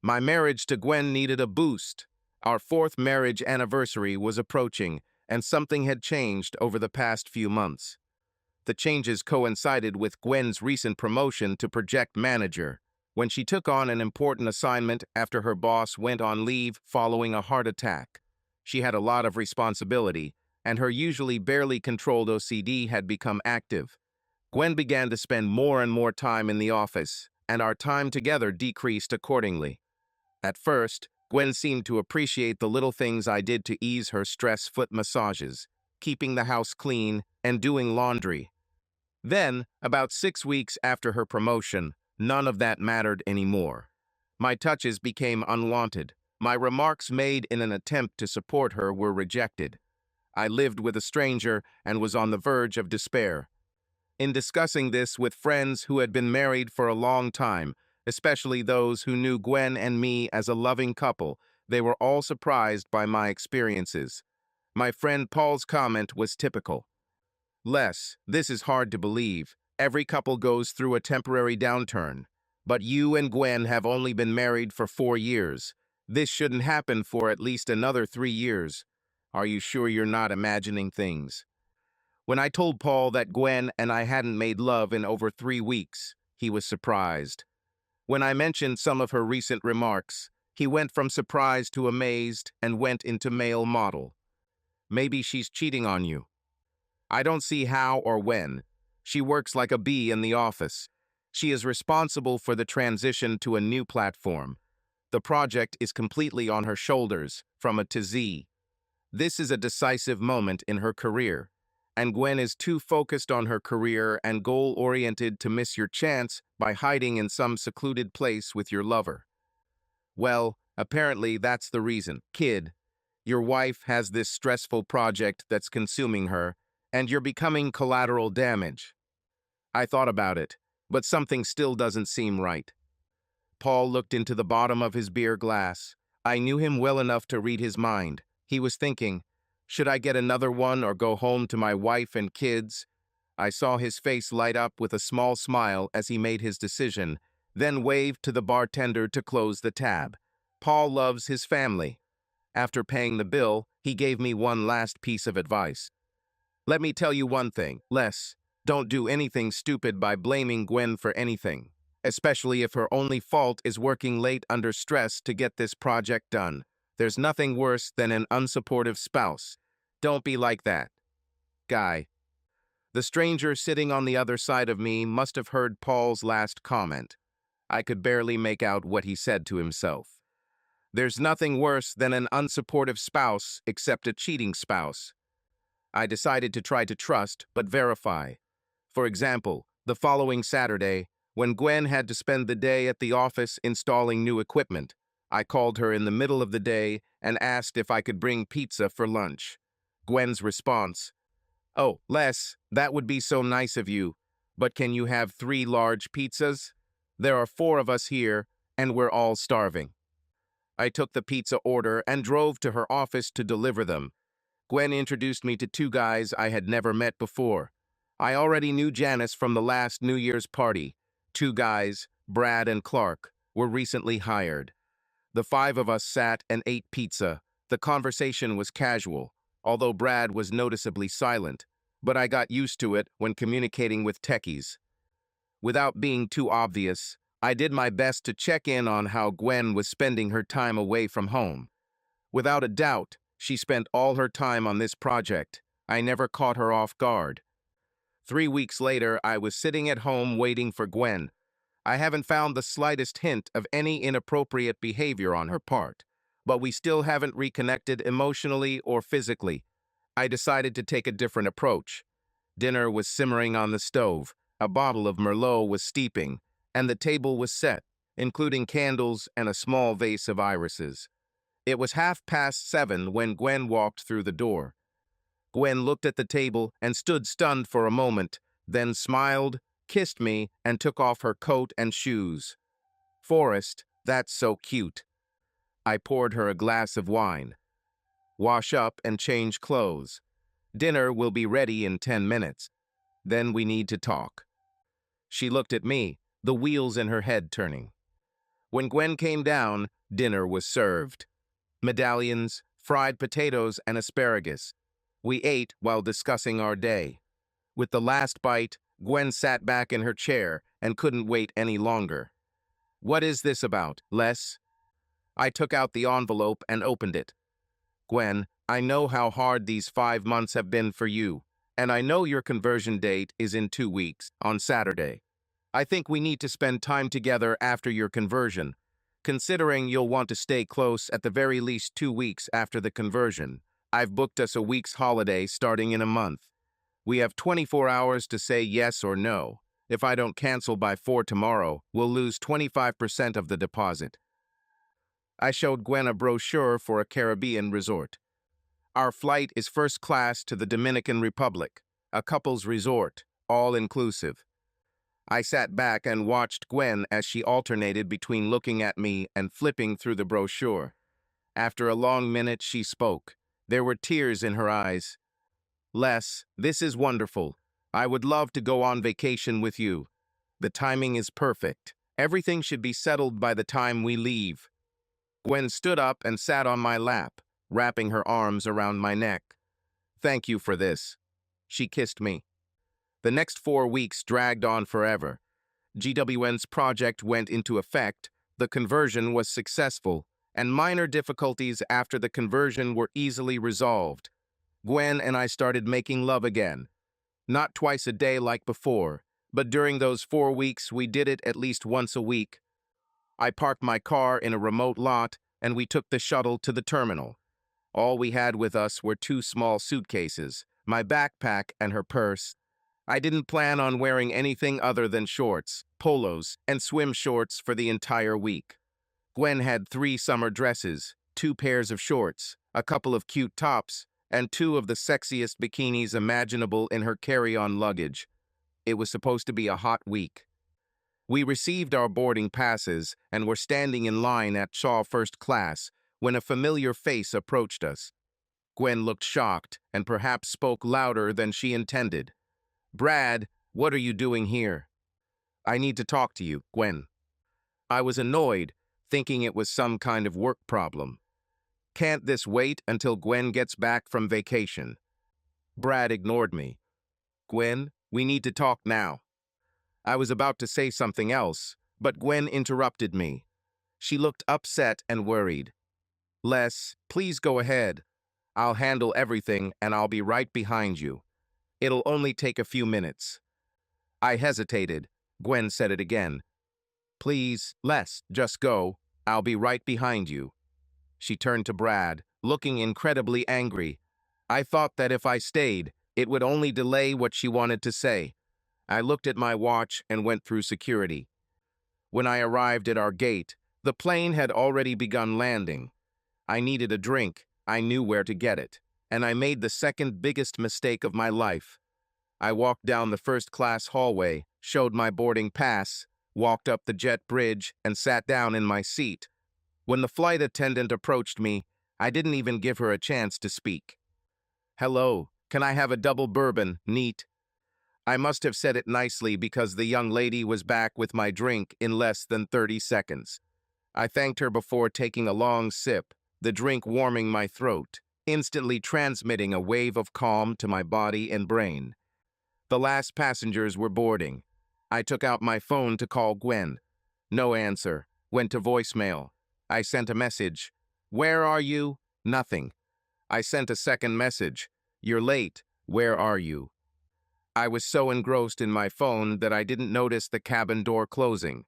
My marriage to Gwen needed a boost. Our fourth marriage anniversary was approaching, and something had changed over the past few months. The changes coincided with Gwen's recent promotion to project manager, when she took on an important assignment after her boss went on leave following a heart attack. She had a lot of responsibility, and her usually barely controlled OCD had become active. Gwen began to spend more and more time in the office, and our time together decreased accordingly. At first, Gwen seemed to appreciate the little things I did to ease her stress: foot massages, keeping the house clean, and doing laundry. Then, about 6 weeks after her promotion, none of that mattered anymore. My touches became unwanted. My remarks made in an attempt to support her were rejected. I lived with a stranger and was on the verge of despair. In discussing this with friends who had been married for a long time, especially those who knew Gwen and me as a loving couple, they were all surprised by my experiences. My friend Paul's comment was typical. Les, this is hard to believe. Every couple goes through a temporary downturn. But you and Gwen have only been married for 4 years. This shouldn't happen for at least another 3 years. Are you sure you're not imagining things? When I told Paul that Gwen and I hadn't made love in over 3 weeks, he was surprised. When I mentioned some of her recent remarks, he went from surprised to amazed and went into male model. Maybe she's cheating on you. I don't see how or when. She works like a bee in the office. She is responsible for the transition to a new platform. The project is completely on her shoulders, from A to Z. This is a decisive moment in her career, and Gwen is too focused on her career and goal-oriented to miss your chance by hiding in some secluded place with your lover. Well, apparently that's the reason. Kid, your wife has this stressful project that's consuming her, and you're becoming collateral damage. I thought about it, but something still doesn't seem right. Paul looked into the bottom of his beer glass. I knew him well enough to read his mind. He was thinking, should I get another one or go home to my wife and kids? I saw his face light up with a small smile as he made his decision, then waved to the bartender to close the tab. Paul loves his family. After paying the bill, he gave me one last piece of advice. Let me tell you one thing, Les. Don't do anything stupid by blaming Gwen for anything, especially if her only fault is working late under stress to get this project done. There's nothing worse than an unsupportive spouse. Don't be like that. Guy. The stranger sitting on the other side of me must have heard Paul's last comment. I could barely make out what he said to himself. There's nothing worse than an unsupportive spouse except a cheating spouse. I decided to try to trust but verify. For example, the following Saturday, when Gwen had to spend the day at the office installing new equipment, I called her in the middle of the day and asked if I could bring pizza for lunch. Gwen's response, "Oh, Les, that would be so nice of you, but can you have 3 large pizzas? There are 4 of us here, and we're all starving." I took the pizza order and drove to her office to deliver them. Gwen introduced me to 2 guys I had never met before. I already knew Janice from the last New Year's party. 2 guys, Brad and Clark, were recently hired. The 5 of us sat and ate pizza. The conversation was casual, although Brad was noticeably silent, but I got used to it when communicating with techies. Without being too obvious, I did my best to check in on how Gwen was spending her time away from home. Without a doubt, she spent all her time on this project. I never caught her off guard. 3 weeks later, I was sitting at home waiting for Gwen. I haven't found the slightest hint of any inappropriate behavior on her part, but we still haven't reconnected emotionally or physically. I decided to take a different approach. Dinner was simmering on the stove, a bottle of Merlot was steeping, and the table was set, including candles and a small vase of irises. It was 7:30 when Gwen walked through the door. Gwen looked at the table and stood stunned for a moment, then smiled, kissed me, and took off her coat and shoes. "Forrest, that's so cute." I poured her a glass of wine. "Wash up and change clothes. Dinner will be ready in 10 minutes. Then we need to talk." She looked at me, the wheels in her head turning. When Gwen came down, dinner was served. Medallions, fried potatoes, and asparagus. We ate while discussing our day. With the last bite, Gwen sat back in her chair and couldn't wait any longer. "What is this about, Les?" I took out the envelope and opened it. "Gwen, I know how hard these 5 months have been for you, and I know your conversion date is in 2 weeks, on Saturday. I think we need to spend time together after your conversion. Considering you'll want to stay close at the very least 2 weeks after the conversion, I've booked us a week's holiday starting in a month. We have 24 hours to say yes or no. If I don't cancel by 4 tomorrow, we'll lose 25% of the deposit." I showed Gwen a brochure for a Caribbean resort. "Our flight is first class to the Dominican Republic, a couple's resort, all inclusive." I sat back and watched Gwen as she alternated between looking at me and flipping through the brochure. After a long minute, she spoke. There were tears in her eyes. "Les, this is wonderful. I would love to go on vacation with you. The timing is perfect. Everything should be settled by the time we leave." Gwen stood up and sat on my lap, wrapping her arms around my neck. "Thank you for this." She kissed me. The next 4 weeks dragged on forever. GWN's project went into effect, the conversion was successful, and minor difficulties after the conversion were easily resolved. Gwen and I started making love again. Not twice a day like before, but during those 4 weeks we did it at least once a week. I parked my car in a remote lot, and we took the shuttle to the terminal. All we had with us were 2 small suitcases, my backpack and her purse. I didn't plan on wearing anything other than shorts, polos, and swim shorts for the entire week. Gwen had 3 summer dresses, 2 pairs of shorts, a couple of cute tops, and 2 of the sexiest bikinis imaginable in her carry-on luggage. It was supposed to be a hot week. We received our boarding passes and were standing in line at Shaw First Class when a familiar face approached us. Gwen looked shocked and perhaps spoke louder than she intended. "Brad, what are you doing here?" "I need to talk to you, Gwen." I was annoyed, thinking it was some kind of work problem. "Can't this wait until Gwen gets back from vacation?" Brad ignored me. "Gwen, we need to talk now." I was about to say something else, but Gwen interrupted me. She looked upset and worried. "Les, please go ahead. I'll handle everything and I'll be right behind you. It'll only take a few minutes." I hesitated. Gwen said it again. "Please, Les, just go. I'll be right behind you." She turned to Brad, looking incredibly angry. I thought that if I stayed, it would only delay what she wanted to say. I looked at my watch and went through security. When I arrived at our gate, the plane had already begun landing. I needed a drink, I knew where to get it, and I made the second biggest mistake of my life. I walked down the first-class hallway, showed my boarding pass, walked up the jet bridge, and sat down in my seat. When the flight attendant approached me, I didn't even give her a chance to speak. "Hello, can I have a double bourbon, neat?" I must have said it nicely because the young lady was back with my drink in less than 30 seconds. I thanked her before taking a long sip, the drink warming my throat, instantly transmitting a wave of calm to my body and brain. The last passengers were boarding. I took out my phone to call Gwen. No answer. Went to voicemail. I sent a message. "Where are you?" Nothing. I sent a second message. "You're late. Where are you?" I was so engrossed in my phone that I didn't notice the cabin door closing.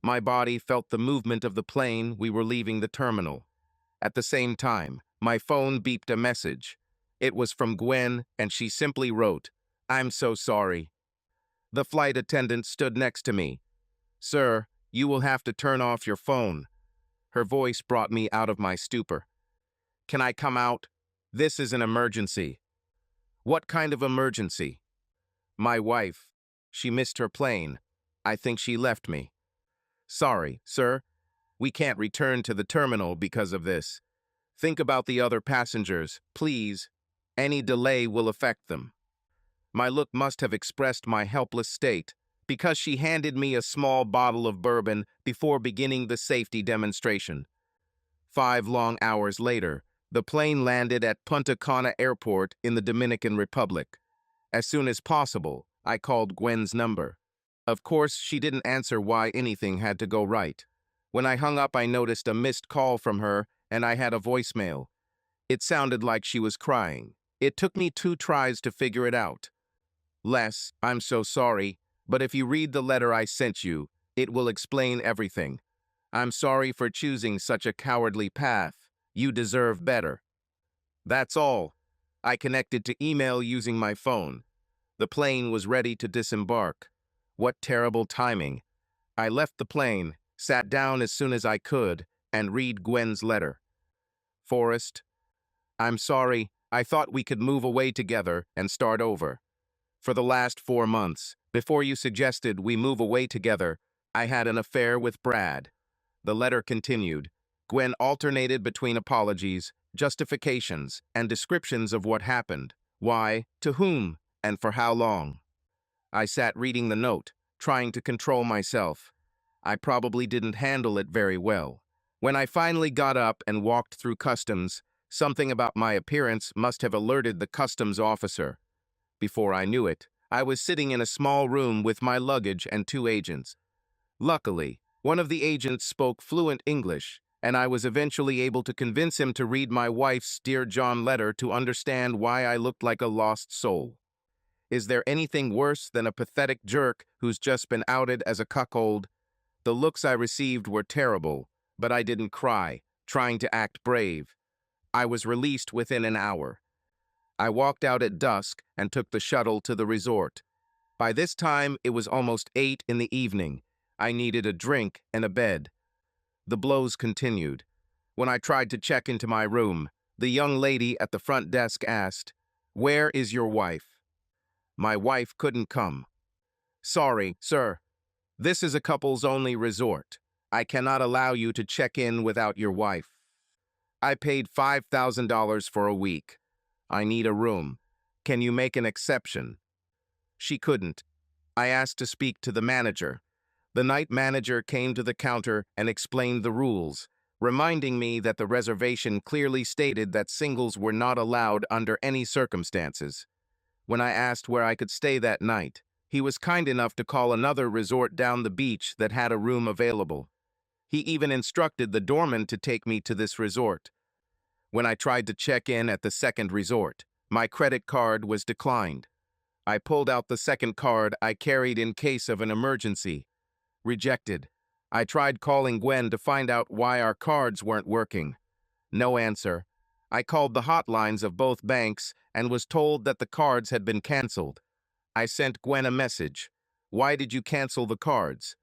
My body felt the movement of the plane. We were leaving the terminal. At the same time, my phone beeped a message. It was from Gwen, and she simply wrote, "I'm so sorry." The flight attendant stood next to me. "Sir, you will have to turn off your phone." Her voice brought me out of my stupor. "Can I come out? This is an emergency." "What kind of emergency?" "My wife. She missed her plane. I think she left me." "Sorry, sir. We can't return to the terminal because of this. Think about the other passengers, please. Any delay will affect them." My look must have expressed my helpless state, because she handed me a small bottle of bourbon before beginning the safety demonstration. 5 long hours later, the plane landed at Punta Cana Airport in the Dominican Republic. As soon as possible, I called Gwen's number. Of course, she didn't answer why anything had to go right. When I hung up, I noticed a missed call from her, and I had a voicemail. It sounded like she was crying. It took me 2 tries to figure it out. Les, I'm so sorry, but if you read the letter I sent you, it will explain everything. I'm sorry for choosing such a cowardly path. You deserve better. That's all. I connected to email using my phone. The plane was ready to disembark. What terrible timing. I left the plane, sat down as soon as I could, and read Gwen's letter. Forrest, I'm sorry. I thought we could move away together and start over. For the last 4 months, before you suggested we move away together, I had an affair with Brad. The letter continued. Gwen alternated between apologies, justifications, and descriptions of what happened, why, to whom, and for how long. I sat reading the note, trying to control myself. I probably didn't handle it very well. When I finally got up and walked through customs, something about my appearance must have alerted the customs officer. Before I knew it, I was sitting in a small room with my luggage and 2 agents. Luckily, one of the agents spoke fluent English, and I was eventually able to convince him to read my wife's Dear John letter to understand why I looked like a lost soul. Is there anything worse than a pathetic jerk who's just been outed as a cuckold? The looks I received were terrible, but I didn't cry, trying to act brave. I was released within an hour. I walked out at dusk and took the shuttle to the resort. By this time, it was almost 8 in the evening. I needed a drink and a bed. The blows continued. When I tried to check into my room, the young lady at the front desk asked, "Where is your wife?" My wife couldn't come. Sorry, sir. This is a couples-only resort. I cannot allow you to check in without your wife. I paid $5,000 for a week. I need a room. Can you make an exception? She couldn't. I asked to speak to the manager. The night manager came to the counter and explained the rules, reminding me that the reservation clearly stated that singles were not allowed under any circumstances. When I asked where I could stay that night, he was kind enough to call another resort down the beach that had a room available. He even instructed the doorman to take me to this resort. When I tried to check in at the second resort, my credit card was declined. I pulled out the second card I carried in case of an emergency. Rejected. I tried calling Gwen to find out why our cards weren't working. No answer. I called the hotlines of both banks and was told that the cards had been canceled. I sent Gwen a message. Why did you cancel the cards?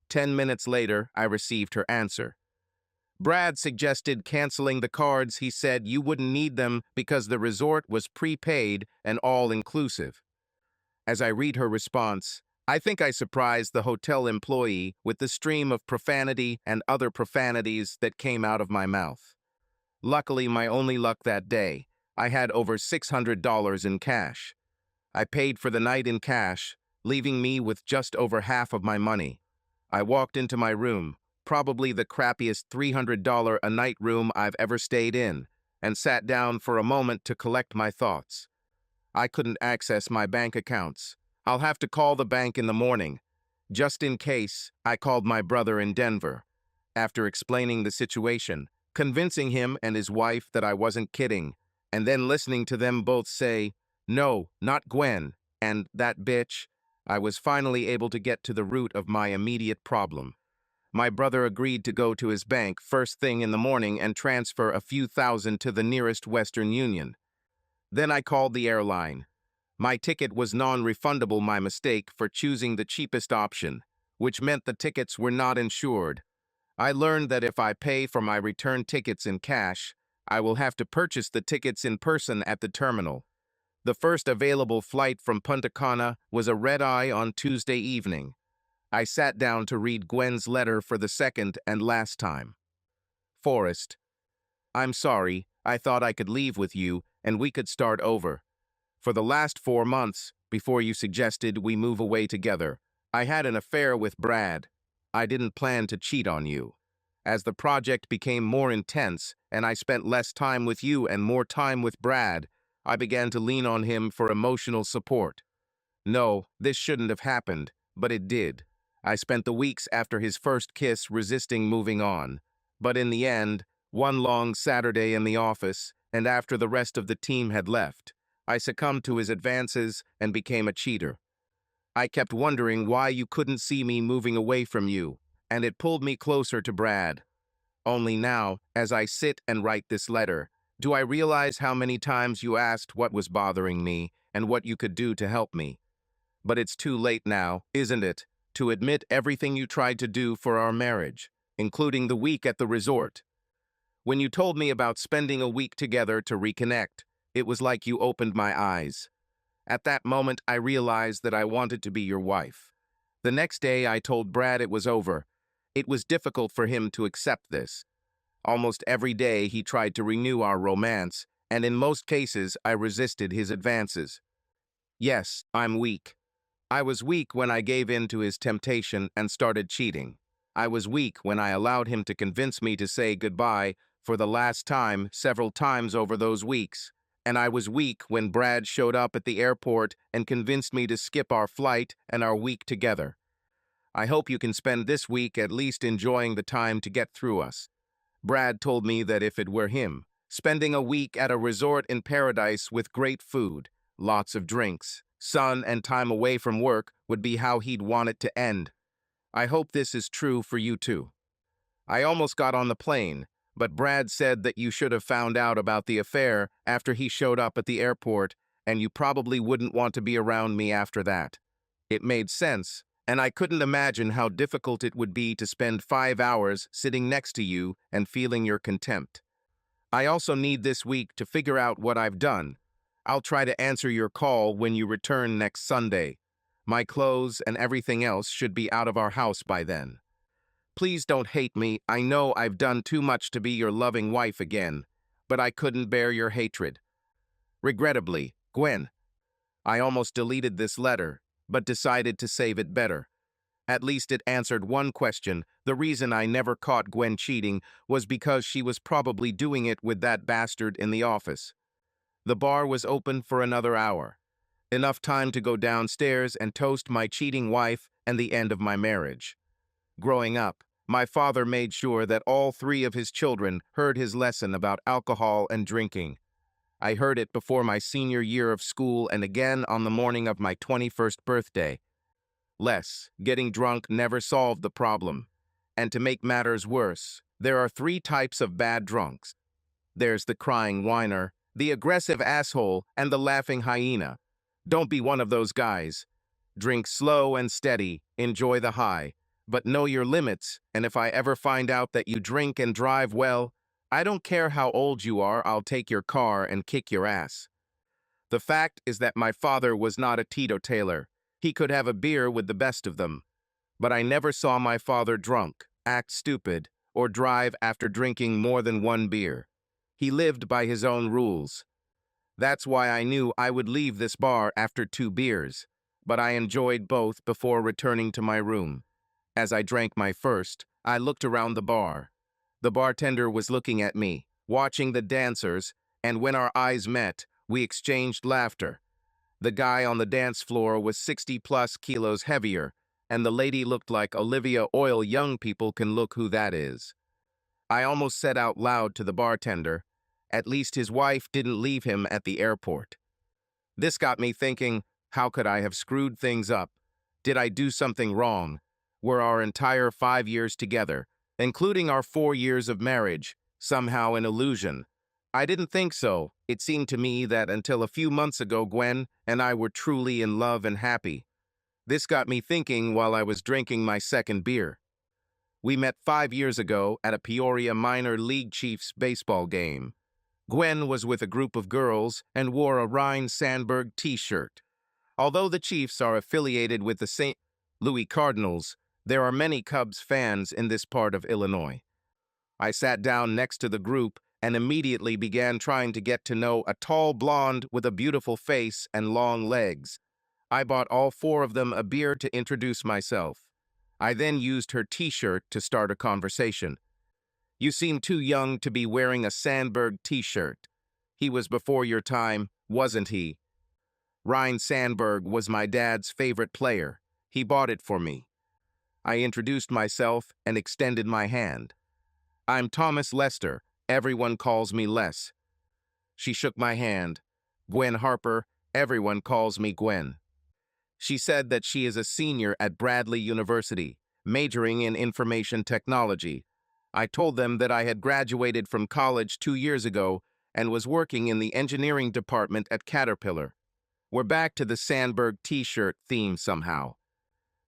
10 minutes later, I received her answer. Brad suggested canceling the cards. He said you wouldn't need them because the resort was prepaid and all-inclusive. As I read her response, I think I surprised the hotel employee with the stream of profanity and other profanities that came out of my mouth. Luckily, my only luck that day, I had over $600 in cash. I paid for the night in cash, leaving me with just over half of my money. I walked into my room, probably the crappiest $300 a night room I've ever stayed in, and sat down for a moment to collect my thoughts. I couldn't access my bank accounts. I'll have to call the bank in the morning. Just in case, I called my brother in Denver. After explaining the situation, convincing him and his wife that I wasn't kidding, and then listening to them both say, "No, not Gwen," and "that bitch," I was finally able to get to the root of my immediate problem. My brother agreed to go to his bank first thing in the morning and transfer a few thousand to the nearest Western Union. Then I called the airline. My ticket was non-refundable, my mistake for choosing the cheapest option, which meant the tickets were not insured. I learned that if I pay for my return tickets in cash, I will have to purchase the tickets in person at the terminal. The first available flight from Punta Cana was a red-eye on Tuesday evening. I sat down to read Gwen's letter for the second and last time. Forrest, I'm sorry. I thought I could leave with you and we could start over. For the last 4 months, before you suggested we move away together, I had an affair with Brad. I didn't plan to cheat on you. As the project became more intense and I spent less time with you and more time with Brad, I began to lean on him for emotional support. No, this shouldn't have happened, but it did. I spent the weeks after his first kiss resisting moving on. But in the end, one long Saturday in the office, and after the rest of the team had left, I succumbed to his advances and became a cheater. I kept wondering why you couldn't see me moving away from you, and it pulled me closer to Brad. Only now, as I sit and write this letter, do I realize how many times you asked what was bothering me and what you could do to help me. But it's too late now, isn't it, to admit everything you tried to do for our marriage, including the week at the resort. When you told me about spending a week together to reconnect, it was like you opened my eyes. At that moment, I realized that I wanted to be your wife. The next day, I told Brad it was over. It was difficult for him to accept this. Almost every day, he tried to renew our romance, and in most cases, I resisted his advances. Yes, I'm weak. I was weak when I gave in to his temptation and started cheating. I was weak when I allowed him to convince me to say goodbye for the last time several times over those weeks. And I was weak when Brad showed up at the airport and convinced me to skip our flight and our week together. I hope you can spend this week at least enjoying the time to get through us. Brad told me that if it were him, spending a week at a resort in paradise with great food, lots of drinks, sun, and time away from work would be how he'd want it to end. I hope this is true for you too. I almost got on the plane, but Brad said that you should have found out about the affair after he showed up at the airport, and you probably wouldn't want to be around me after that. It made sense, and I couldn't imagine how difficult it would be to spend 5 hours sitting next to you and feeling your contempt. I also need this week to figure out what I've done. I'll try to answer your call when you return next Sunday. My clothes and everything else should be out of our house by then. Please don't hate me. I know I've done too much to be your loving wife again, but I couldn't bear your hatred. Regrettably, Gwen. I almost deleted this letter, but decided to save it better. At least it answered one question. The reason I never caught Gwen cheating was because she was probably doing it with that bastard in the office. The bar was open for another hour. Enough time to go downstairs and toast my cheating wife and the end of my marriage. Growing up, my father made sure that all 3 of his children heard his lesson about alcohol and drinking. I heard it before my senior year of school and again on the morning of my 21st birthday. Getting drunk never solved the problem. And to make matters worse, there are 3 types of bad drunks. There's the crying whiner, the aggressive asshole, and the laughing hyena. Don't be one of those guys. Drink slow and steady, enjoy the high, but know your limits, and if I ever find out that you drink and drive well, I don't care how old you are, I'll take your car and kick your ass. The fact is that my father was not a teetotaler. He could have a beer with the best of them. But I never saw my father drunk, act stupid, or drive after drinking more than 1 beer. He lived by his own rules. That's why I knew I would leave this bar after 2 beers, but I enjoyed both before returning to my room. As I drank my first, I looked around the bar. The bartender was looking at me, watching the dancers, and when our eyes met, we exchanged laughter. The guy on the dance floor was 60+ kilos heavier, and the lady looked like Olivia Oil. Young people can look who that is. I almost said out loud to the bartender, at least his wife didn't leave him at the airport. This got me thinking, how could I have screwed things up? Did I do something wrong? Were our entire 5 years together, including our 4 years of marriage, somehow an illusion? I didn't think so. It seemed to me that until a few months ago, Gwen and I were truly in love and happy. This got me thinking while I was drinking my second beer. We met 5 years ago at a Peoria Minor League Chiefs baseball game. Gwen was with a group of girls and wore a Ryan Sandberg t-shirt. Although the Chiefs are affiliated with the St. Louis Cardinals, there are many Cubs fans in this part of Illinois. I sat down next to the group and immediately began trying to get to know a tall blonde with a beautiful face and long legs. I bought all four of them a beer to introduce myself. I then used her t-shirt to start a conversation. You seem too young to be wearing a Sandberg t-shirt. He was before your time, wasn't he? Ryan Sandberg was my dad's favorite player. He bought it for me. I introduced myself and extended my hand. I'm Thomas Lester. Everyone calls me Les. She shook my hand. Gwen Harper. Everyone calls me Gwen. She said that she is a senior at Bradley University, majoring in information technology. I told them that I had graduated from college 2 years ago and was working in the engineering department at Caterpillar. We're back to the Sandberg t-shirt theme somehow.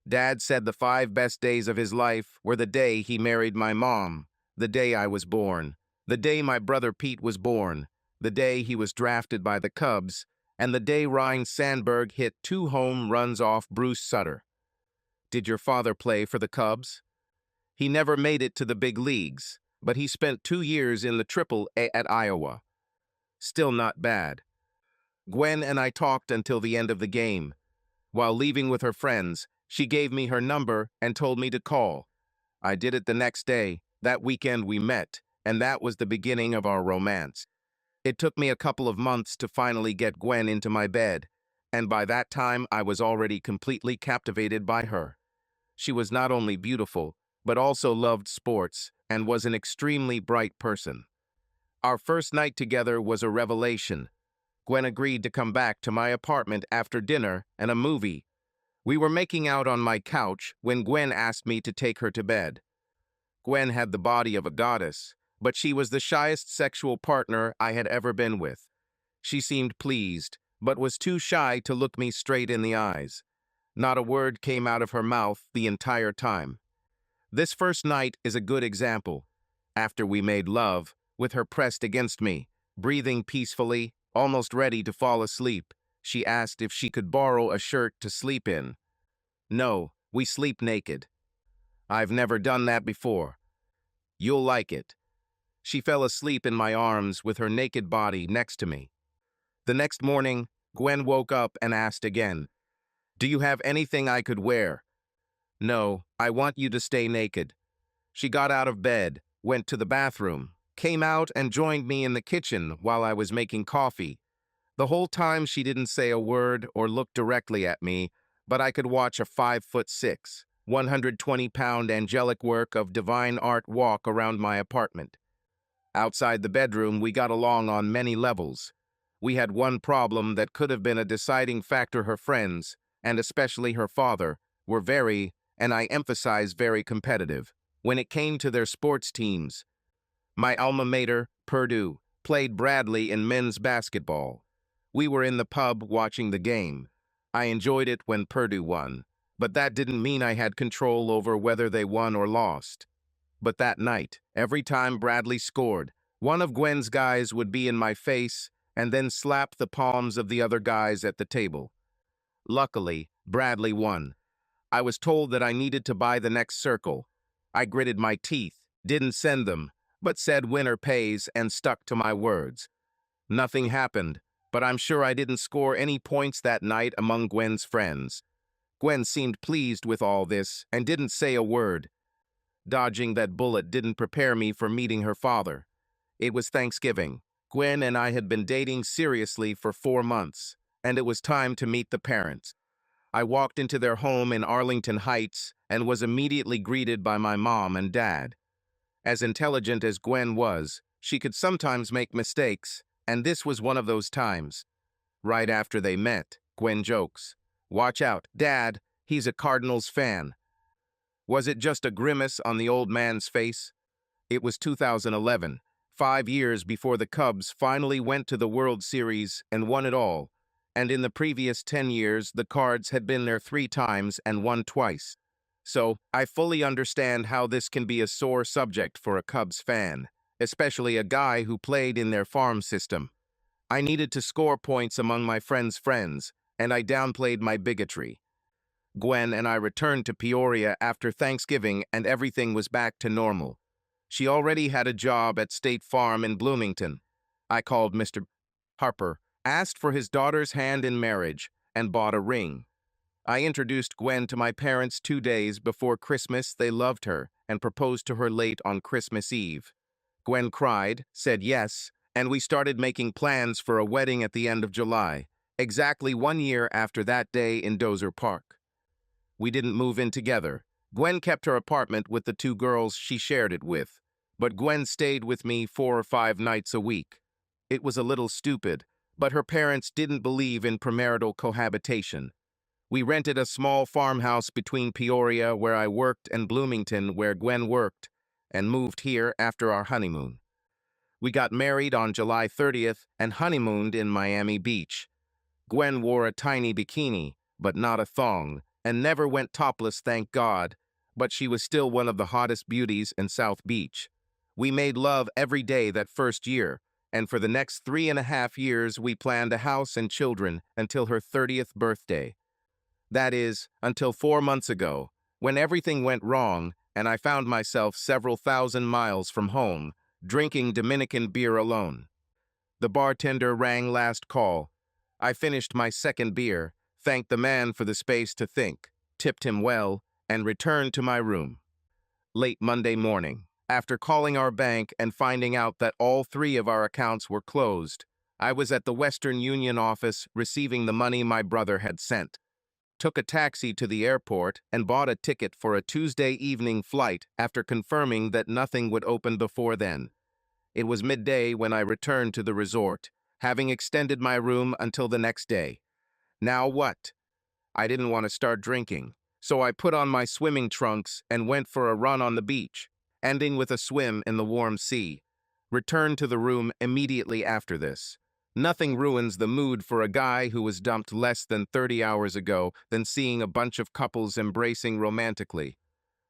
Dad said the 5 best days of his life were the day he married my mom, the day I was born, the day my brother Pete was born, the day he was drafted by the Cubs, and the day Ryan Sandberg hit 2 home runs off Bruce Sutter. Did your father play for the Cubs? He never made it to the big leagues, but he spent 2 years in the Triple-A at Iowa. Still not bad. Gwen and I talked until the end of the game. While leaving with her friends, she gave me her number and told me to call. I did it the next day. That weekend we met, and that was the beginning of our romance. It took me a couple of months to finally get Gwen into my bed, and by that time I was already completely captivated by her. She was not only beautiful, but also loved sports and was an extremely bright person. Our first night together was a revelation. Gwen agreed to come back to my apartment after dinner and a movie. We were making out on my couch when Gwen asked me to take her to bed. Gwen had the body of a goddess, but she was the shyest sexual partner I had ever been with. She seemed pleased, but was too shy to look me straight in the eyes. Not a word came out of her mouth the entire time. This first night is a good example. After we made love, with her pressed against me, breathing peacefully, almost ready to fall asleep, she asked if she could borrow a shirt to sleep in. No, we sleep naked. I've never done that before. You'll like it. She fell asleep in my arms with her naked body next to me. The next morning, Gwen woke up and asked again, "Do you have anything I could wear?" "No, I want you to stay naked." She got out of bed, went to the bathroom, came out and joined me in the kitchen while I was making coffee. The whole time she didn't say a word or look directly at me, but I could watch a 5'6", 120-pound angelic work of divine art walk around my apartment. Outside the bedroom, we got along on many levels. We had one problem that could have been a deciding factor. Her friends, and especially her father, were very, and I emphasize very competitive, when it came to their sports teams. My alma mater, Purdue, played Bradley in men's basketball. We were in the pub watching the game. I enjoyed it when Purdue won, but that didn't mean I had control over whether they won or lost. But that night, every time Bradley scored, one of Gwen's guys would be in my face and then slap the palms of the other guys at the table. Luckily, Bradley won. I was told that I needed to buy the next circle. I gritted my teeth, didn't send them, but said winner pays and stuck to my words. Nothing happened, but I'm sure I didn't score any points that night among Gwen's friends. Gwen seemed pleased with all this and didn't say a word. Dodging that bullet didn't prepare me for meeting her father. It was Thanksgiving. Gwen and I had been dating seriously for 4 months, and it was time to meet the parents. I walked into their home in Arlington Heights and was immediately greeted by my mom and dad. As intelligent as Gwen was, she could sometimes make mistakes, and this was one of those times. Right after they met, Gwen jokes, "Watch out, Dad, he's a Cardinals fan." Was it just a grimace on the old man's face? It was 2011, 5 years before the Cubs finally went to the World Series and won it all, and in the previous 10 years, the Cards had been there 3 times and won twice. So, I fully understand how this can be a sore subject for a Cubs fan, especially a guy who played in their farm system. I needed to score points among my friends' friends, and I downplayed my bigotry. Gwen and I returned to Peoria after Thanksgiving and everything was back to normal. She already had a job at State Farm in Bloomington. I called Mr. Harper, asked for his daughter's hand in marriage, and bought a ring. I introduced Gwen to my parents 2 days before Christmas. They loved her and proposed to her late on Christmas Eve. Gwen cried, said yes, and we started making plans for a wedding at the end of July, exactly 1 year after that day in Dozer Park. We didn't move in together. Gwen kept her apartment with the 2 girls she shared it with, but Gwen stayed with me 4 or 5 nights a week. It was a little stupid, but her parents didn't believe in premarital cohabitation. We rented a small farmhouse between Peoria, where I worked, and Bloomington, where Gwen worked, and moved here after our honeymoon. We got married on July 30th and honeymooned in Miami Beach. Gwen wore a tiny bikini, but not a thong, and never went topless, thank God, but she was still one of the hottest beauties in South Beach. We made love every day that first year, and for the next 3.5 years we planned a house and children until her 30th birthday. That is, until 4 months ago, when everything went wrong and I found myself several thousand miles from home, drinking Dominican beer alone. The bartender rang last call. I finished my second beer, thanked the man for the space to think, tipped him well, and returned to my room. Late Monday morning, after calling our bank and finding out that all 3 of our accounts were closed, I was at the Western Union office receiving the money my brother had sent. Took a taxi to the airport and bought a ticket for a Tuesday evening flight after confirming that nothing would open before then. It was midday when I returned to the resort, having extended my room until the next day. Now what? I didn't want to start drinking, so I put on my swimming trunks and went for a run on the beach, ending with a swim in the warm sea. Returned to the room immediately after this. Nothing ruins the mood for a guy who was dumped less than 30 hours ago than seeing a bunch of couples embracing romantically.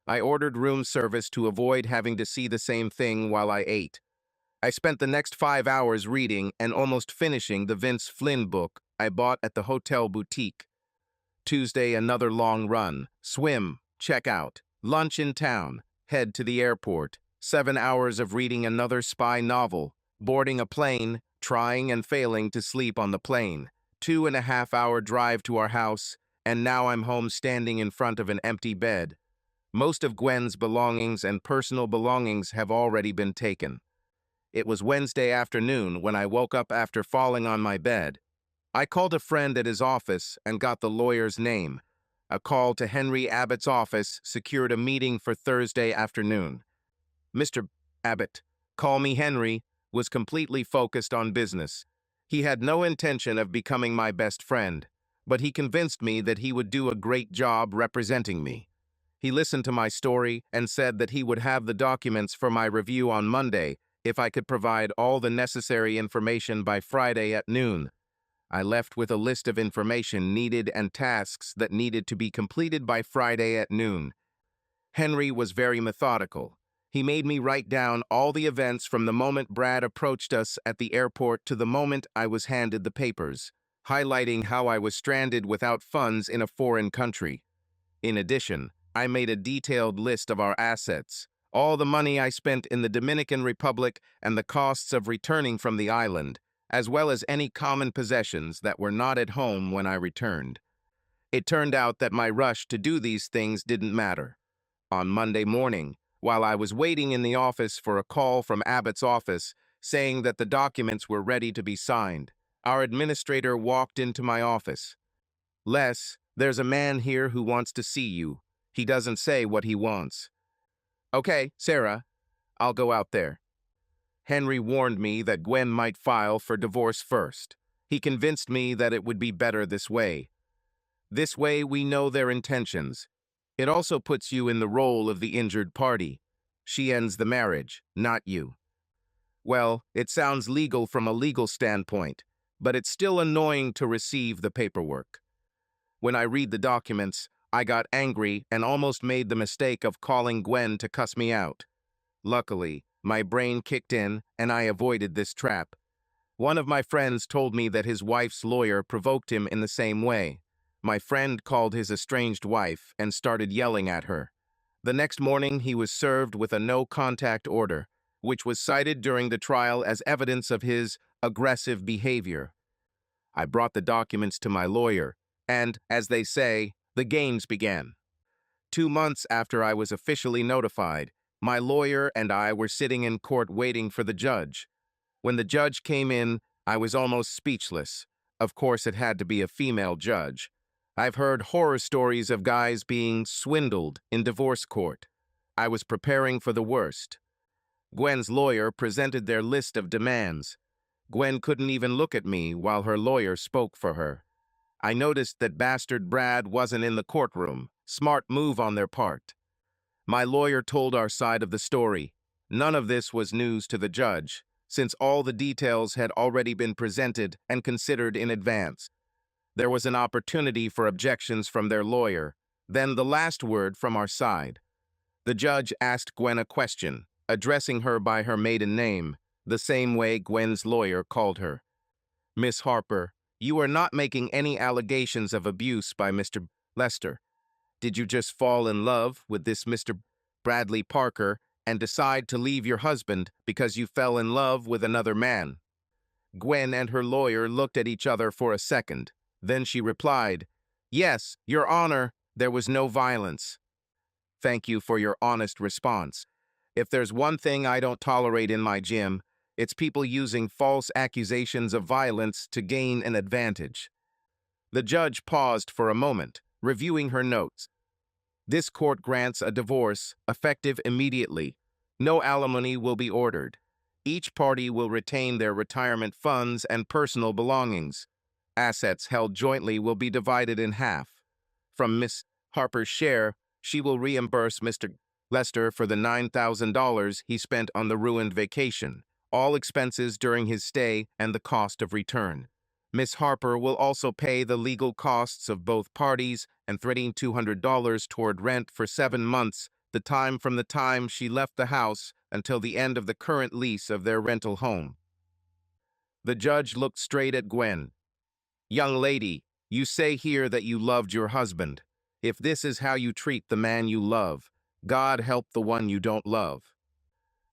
I ordered room service to avoid having to see the same thing while I ate. I spent the next 5 hours reading and almost finishing the Vince Flynn book I bought at the hotel boutique. Tuesday, another long run, swim, check out, lunch in town, head to the airport, 7 hours of reading another spy novel, boarding a plane, trying and failing to sleep on the plane, 2.5 hour drive to our house, and now I'm home standing in front of an empty bed. Most of Gwen's belongings and personal belongings have already been taken. It was Wednesday afternoon when I woke up after falling on my bed. I called a friend at his office and got the lawyer's name. A call to Henry Abbott's office secured a meeting for Thursday afternoon. Mr. Abbott, call me Henry, was completely focused on business. He had no intention of becoming my best friend, but he convinced me that he would do a great job representing me. He listened to my story and said that he would have the documents for my review on Monday if I could provide all the necessary information by Friday at noon. I left with a list of information needed and tasks that needed to be completed by Friday at noon. Henry was very methodical. He made me write down all the events from the moment Brad approached us at the airport to the moment I was handed the papers, highlighting how I was stranded without funds in a foreign country. In addition, I made a detailed list of our assets, all the money I spent in the Dominican Republic and the costs of returning from the island, as well as any common possessions that were not at home when I returned. It turned out that my rush to do these things didn't matter. On Monday morning, while I was waiting in the office for a call from Abbott's office saying that the documents were ready to be signed, our administrator walked into my office. Les, there's a man here who wants to see you. He doesn't say what he wants. Okay, Sarah, I'll go out there. Henry warned me that Gwen might file for divorce first. He convinced me that it would be better this way. This way we know their intentions. It also puts you in the role of the injured party. She ends the marriage, not you. Well, it sounds legal from a legal standpoint, but it's still annoying to receive the paperwork. When I read the documents, I got angry and almost made the mistake of calling Gwen to cuss me out. Luckily, my brain kicked in and I avoided this trap. One of my friends told me that his wife's lawyer provoked him in the same way. My friend called his estranged wife and started yelling at her. The next morning, he was served with a no-contact order, which was cited during the trial as evidence of his aggressive behavior. I brought the documents to my lawyer, and, as they say, The games began. 2 months after I was officially notified, my lawyer and I were sitting in court waiting for the judge. When the judge came in, I was almost speechless. Of course, it had to be a female judge. I've heard horror stories of guys being swindled in divorce court. I was preparing for the worst. Gwen's lawyer presented their list of demands. Gwen couldn't even look at me while her lawyer spoke for her. I noticed that bastard Brad wasn't in the courtroom. Smart move on their part. My lawyer told our side of the story. None of this was news to the judge, since all the details had already been presented and considered in advance. There was an opportunity for objections from their lawyer, then the last word from our side. The judge asked Gwen a question, addressing her by her maiden name, the same way Gwen's lawyer called her. Miss Harper, you are not making any allegations of abuse by Mr. Lester. Did you just fall in love with this Mr. Bradley Parker and decide to leave your husband because you fell in love with another man? Gwen and her lawyer looked at each other for a second. Then she replied, "Yes, Your Honor, there was no violence." Thank you for your honest response. If there's one thing I don't tolerate in my gym, it's people using false accusations of violence to gain an advantage. The judge paused for a moment, reviewing her notes. This court grants a divorce, effective immediately. No alimony will be ordered. Each party will retain their retirement funds and personal belongings. Assets held jointly will be divided in half. From Miss Harper's share, she will reimburse Mr. Lester for the $9,000 he spent on the ruined vacation, all expenses during his stay and the cost of return. Miss Harper will also pay the legal costs of both parties and threatening $200 toward rent for 7 months, the time from the time she left the house until the end of the current lease of their rental home. The judge looked straight at Gwen. Young lady, you say here that you loved your husband. If this is how you treat the man you love, God help the one you don't love.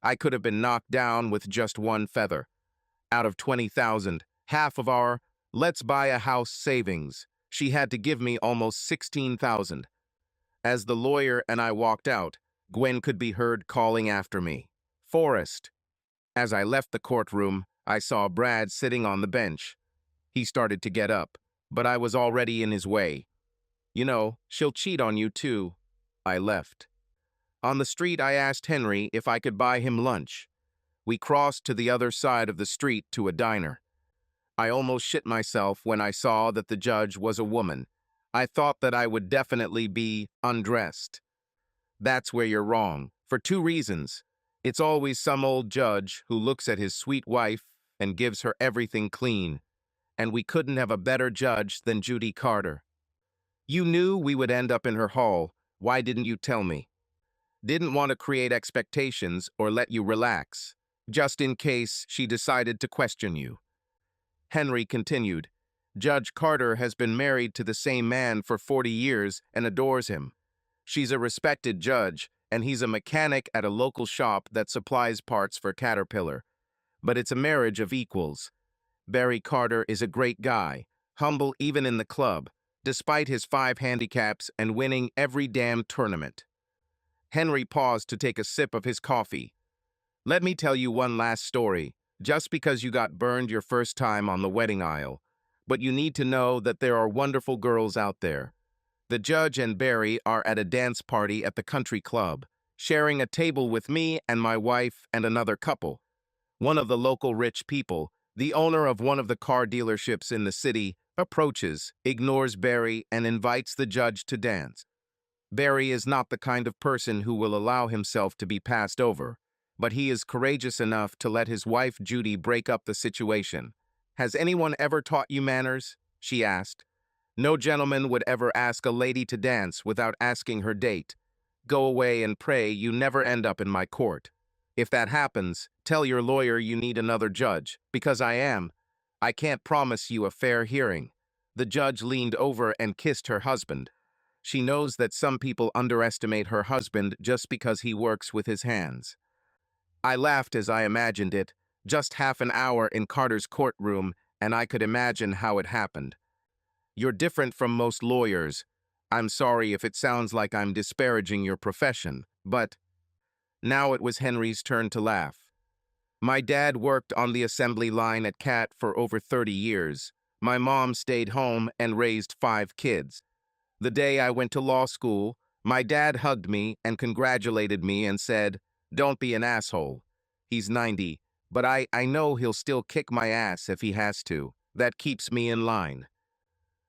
I could have been knocked down with just one feather. Out of 20,000, half of our let's buy a house savings, she had to give me almost 16,000. As the lawyer and I walked out, Gwen could be heard calling after me, "Forrest." As I left the courtroom, I saw Brad sitting on the bench. He started to get up, but I was already in his way. You know, she'll cheat on you too. I left. On the street, I asked Henry if I could buy him lunch. We crossed to the other side of the street to a diner. I almost shit myself when I saw that the judge was a woman. I thought that I would definitely be undressed. That's where you're wrong, for 2 reasons. It's always some old judge who looks at his sweet wife and gives her everything clean. And we couldn't have a better judge than Judy Carter. You knew we would end up in her hall. Why didn't you tell me? Didn't want to create expectations or let you relax, just in case she decided to question you. Henry continued, Judge Carter has been married to the same man for 40 years and adores him. She's a respected judge, and he's a mechanic at a local shop that supplies parts for Caterpillar. But it's a marriage of equals. Barry Carter is a great guy, humble even in the club, despite his 5 handicaps and winning every damn tournament. Henry paused to take a sip of his coffee. Let me tell you one last story, just because you got burned your first time on the wedding aisle. But you need to know that there are wonderful girls out there. The judge and Barry are at a dance party at the country club, sharing a table with me and my wife and another couple. One of the local rich people, the owner of one of the car dealerships in the city, approaches, ignores Barry, and invites the judge to dance. Barry is not the kind of person who will allow himself to be passed over, but he is courageous enough to let his wife Judy break up the situation. Has anyone ever taught you manners? She asked. No gentleman would ever ask a lady to dance without asking her date. Go away and pray you never end up in my court. If that happens, tell your lawyer you need another judge, because I can't promise you a fair hearing. The judge leaned over and kissed her husband. She knows that some people underestimate her husband just because he works with his hands. I laughed as I imagined it, just half an hour in Carter's courtroom, and I could imagine how it happened. You're different from most lawyers. I'm sorry if it sounds like I'm disparaging your profession, but now it was Henry's turn to laugh. My dad worked on the assembly line at CAT for over 30 years. My mom stayed home and raised 5 kids. The day I went to law school, my dad hugged me and congratulated me and said, "Don't be an asshole." He's 90, but I know he'll still kick my ass if he has to. That keeps me in line.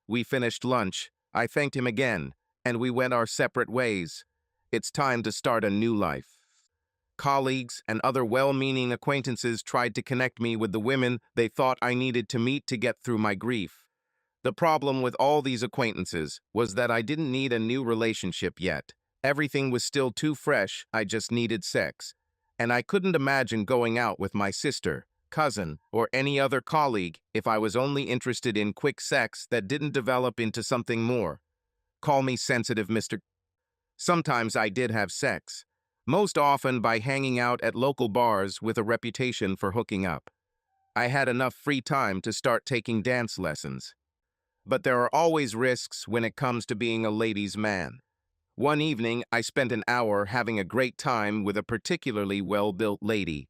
We finished lunch, I thanked him again, and we went our separate ways. It's time to start a new life. Colleagues and other well-meaning acquaintances tried to connect me with the women they thought I needed to meet to get through my grief. The problem with all these acquaintances was that I didn't need a new relationship yet. Everything was still too fresh, I just needed sex. And I couldn't imagine going out with my sister, cousin, or any other colleague if I was only interested in quick sex that didn't develop into something more. Call me sensitive, Mr. Sometimes I did have sex, most often by hanging out at local bars with a reputation for hooking up. I had enough free time to start taking dance lessons. But there are always risks when it comes to being a ladies' man. One evening, I spent an hour having a great time with a particularly well-built lady.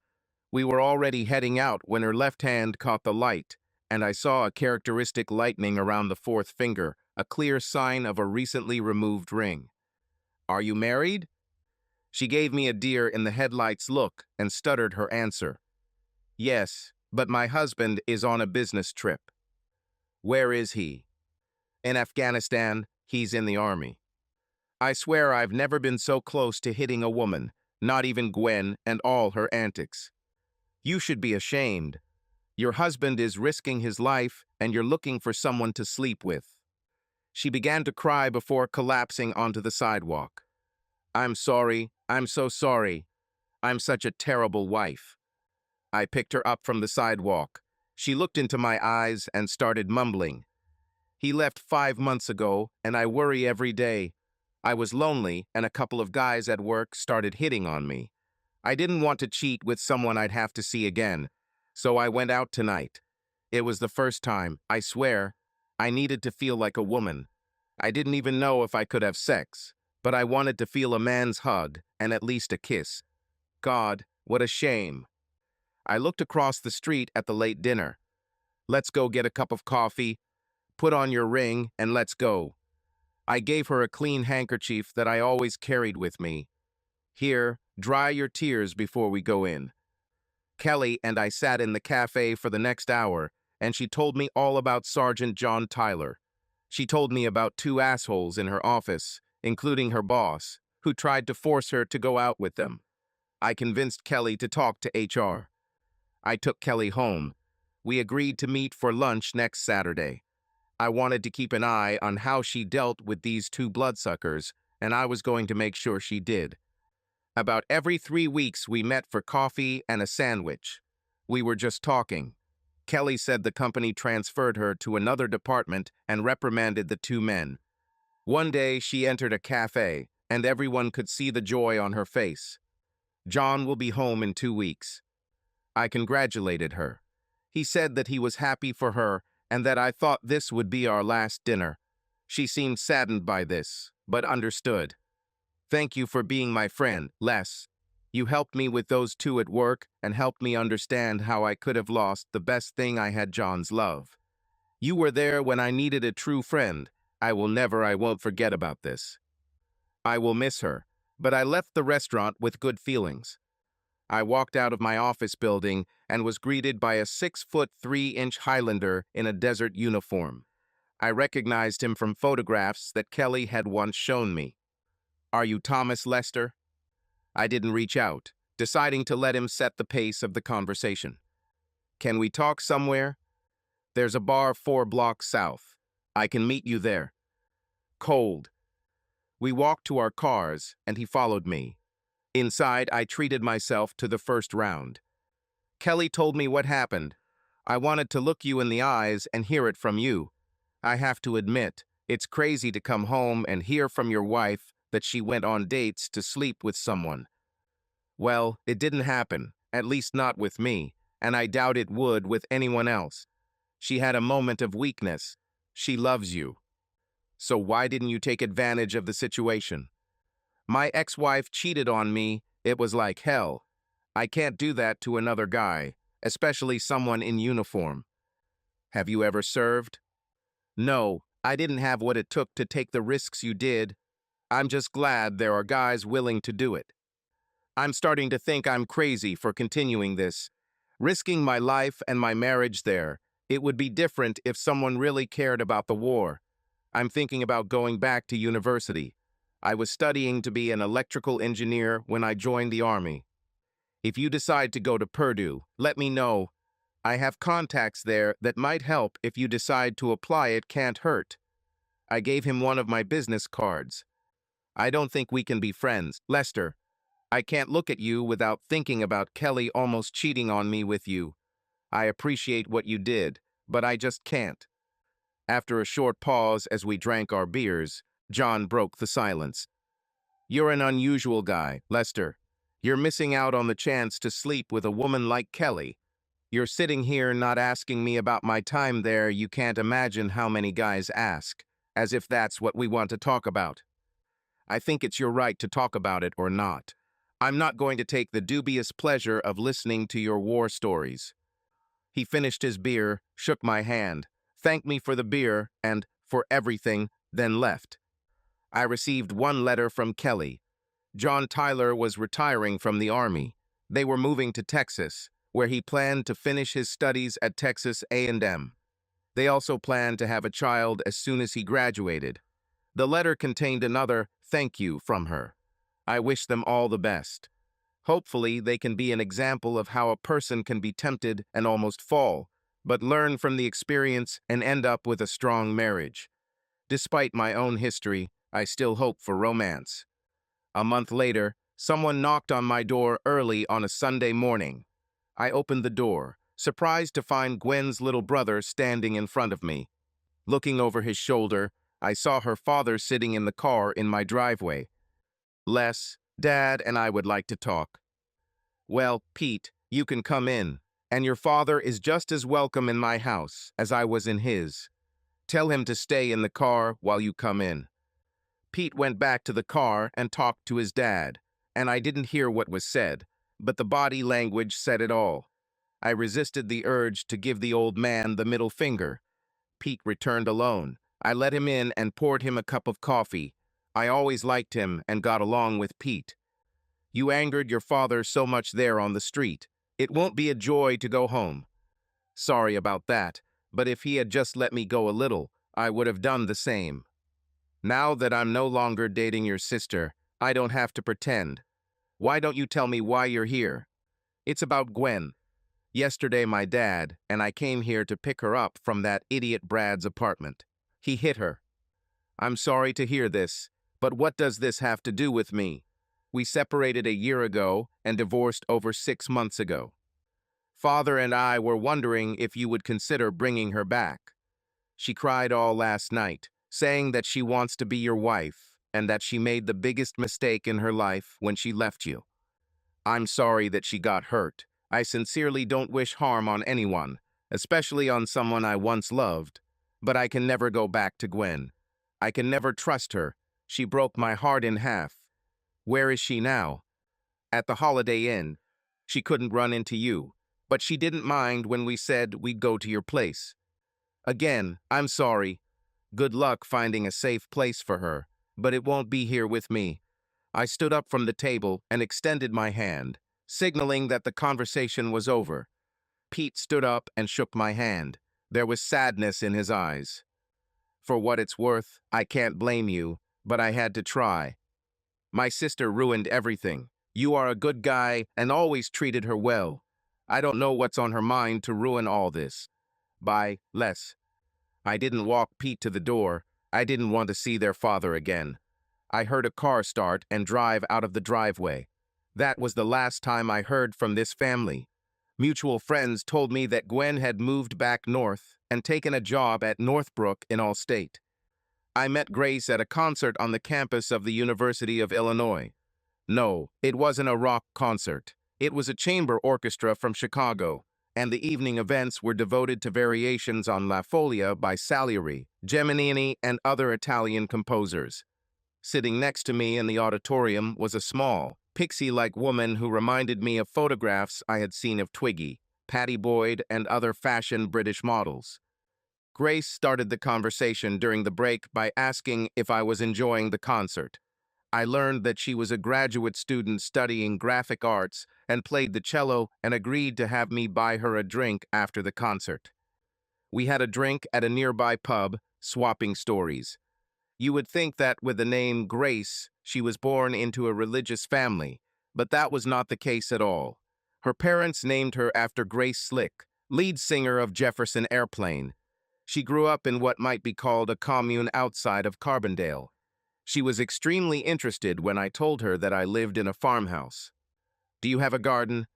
We were already heading out when her left hand caught the light, and I saw a characteristic lightening around the fourth finger, a clear sign of a recently removed ring. "Are you married?" She gave me a deer-in-the-headlights look and stuttered her answer. "Yes, but my husband is on a business trip." "Where is he?" "In Afghanistan. He's in the army." I swear I've never been so close to hitting a woman, not even Gwen and all her antics. "You should be ashamed. Your husband is risking his life and you're looking for someone to sleep with." She began to cry before collapsing onto the sidewalk. "I'm sorry. I'm so sorry. I'm such a terrible wife." I picked her up from the sidewalk. She looked into my eyes and started mumbling. "He left 5 months ago, and I worry every day. I was lonely, and a couple of guys at work started hitting on me. I didn't want to cheat with someone I'd have to see again, so I went out tonight. It was the first time, I swear. I needed to feel like a woman. I didn't even know if I could have sex, but I wanted to feel a man's hug and at least a kiss. God, what a shame." I looked across the street at the late dinner. "Let's go get a cup of coffee. Put on your ring, and let's go." I gave her a clean handkerchief that I always carried with me. "Here, dry your tears before we go in." Kelly and I sat in the cafe for the next hour, and she told me all about Sergeant John Tyler. She told me about 2 assholes in her office, including her boss, who tried to force her to go out with them. I convinced Kelly to talk to HR. I took Kelly home. We agreed to meet for lunch next Saturday. I wanted to keep an eye on how she dealt with these 2 bloodsuckers, and I was going to make sure she did. About every 3 weeks, we met for coffee and a sandwich. We were just talking. Kelly said the company transferred her to another department and reprimanded the 2 men. One day, she entered a cafe, and everyone could see the joy on her face. "John will be home in 2 weeks." I congratulated her. He said that he was happy for her and that I thought this would be our last dinner. She seemed saddened by this, but understood. "Thank you for being my friend, Les. You helped me with those 2 at work and helped me understand how I could have lost the best thing I had, John's love. You were there when I needed a true friend. I won't forget about this." I will miss her, but I left the restaurant with good feelings. I walked out of my office building and was greeted by a 6'3" Highlander in a desert uniform. I recognized him from photographs that Kelly had once shown me. "Are you Thomas Lester?" I didn't reach out, deciding to let him set the pace of the conversation. "Can we talk somewhere?" "There's a bar 4 blocks south. I can meet you there." Cold. We walked to our cars, and he followed me. Inside, I treated myself to the first round. Kelly told me what happened. I wanted to look you in the eyes and hear it from you. I have to admit, it's crazy to come home and hear from your wife that she went on dates to sleep with someone. Well, it didn't happen, at least not with me, and I doubt it would with anyone else. She had a moment of weakness. She loves you. So why didn't you take advantage of the situation? My ex-wife cheated on me. It was like hell. I can't do that to another guy, especially someone in uniform. Have you ever served? No, I didn't have what it took to take the risks you did. I'm just glad there are guys willing to do it. I'm starting to think I'm crazy for continuing this, risking my life and my marriage there. It would be different if someone really cared about the war. I'm thinking about going back to university. I was studying to be an electrical engineer when I joined the Army. If you decide to go to Purdue, let me know. I have contacts there that might help if you decide to apply. It can't hurt. I gave him one of my business cards. I don't think we can be friends, Lester. I can't look at you without thinking about Kelly almost cheating on me with you. I appreciate what you did, but I just can't. After a short pause as we drank our beers, John broke the silence. You're an unusual guy, Lester. You're missing out on the chance to sleep with a woman like Kelly. You're sitting here not asking me about my time there. You can't imagine how many guys ask, as if that's what we want to talk about. I think it's your right to talk about it or not. I'm not going to take the dubious pleasure of listening to your war stories. He finished his beer, shook my hand, thanked me for the beer and for everything, then left. I received one letter from Kelly. John Tyler was retiring from the Army. They were moving to Texas, where he planned to finish his studies at Texas A&M. They also planned to have a child as soon as he graduated. The letter contained another thank you from her. I wish them all the best. Hopefully, they can be an example of how a person can be tempted and almost fall, but learn from the experience and end up with a strong marriage. Despite my own history, I still hope for romance. A month later, someone knocked on my door early on a Sunday morning. I opened the door, surprised to find Gwen's little brother standing in front of me. Looking over his shoulder, I saw her father sitting in the car in my driveway. Les, Dad and I would like to talk. Well, Pete, you can come in, and your father is just as welcome in my house as I was in his. Tell him to stay in the car while you come in. Pete went back to the car and talked to his dad, and I didn't hear what was said, but the body language said it all. I resisted the urge to give the old man the middle finger. Pete returned alone. I let him in and poured him a cup of coffee. I always liked him and got along with Pete. You angered your father so much there on the street. It won't be a joy to go home. Sorry about that, but if he had just let me go a little, I would have done the same. Now that I'm no longer dating your sister, I don't have to pretend. Why don't you tell me why you're here? It's about Gwen. Yesterday my dad and I came here to pick her up from that idiot Brad's apartment. He hit her. I'm sorry to hear this, but what does this have to do with me? We separated a year ago and divorced over 6 months ago. Father and I were wondering if you would consider bringing her back. She cried all last night, saying that she wants to be your wife and that she made the biggest mistake in her life when she left you. I'm sorry that she got hurt. I sincerely don't wish harm on anyone, especially on someone I once loved. But I can never go back to Gwen. I can never trust her. She broke my heart in half. Where is she now? At the Holiday Inn. She couldn't run into you, but she didn't mind when we said we'd go to your place. Again, I'm sorry. Good luck finding a safe place for her, but it won't be here with me. I stood up from the table and extended my hand, signaling that the conversation was over. Pete stood up and shook my hand. There was sadness in his eyes. For what it's worth, I can't blame you, but I had to try. My sister ruined everything. You are a good guy and always treated her well. I don't know what's on her mind to ruin all this. Bye, Les. I didn't walk Pete to the door. I didn't want to see their father again. I heard a car start and drive out of the driveway. That was the last time I heard from this family. Mutual friends told me that Gwen had moved back north and taken a job at Northbrook in Allstate. I met Grace at a concert on the campus of the University of Illinois. No, it wasn't a rock concert. It was a chamber orchestra from Chicago, and the evening events were devoted to variations on La Folia by Salieri, Geminiani, and other Italian composers. Sitting next to me in the auditorium was a small, pixie-like woman who reminded me of photographs I had seen of Twiggy, Patty Boyd, and other fashion British models. Grace started the conversation during the break by asking if I was enjoying the concert. I learned that she was a graduate student studying graphic arts and played the cello and agreed to have me buy her a drink after the concert. We had a drink at a nearby pub, swapping stories. You would think that with the name Grace, she was born into a religious family, but that was not the case at all. Her parents named her after Grace Slick, lead singer of Jefferson Airplane. She grew up in what might be called a commune outside of Carbondale. She was extremely interested when I told her that I lived in a farmhouse. Do you have a garden?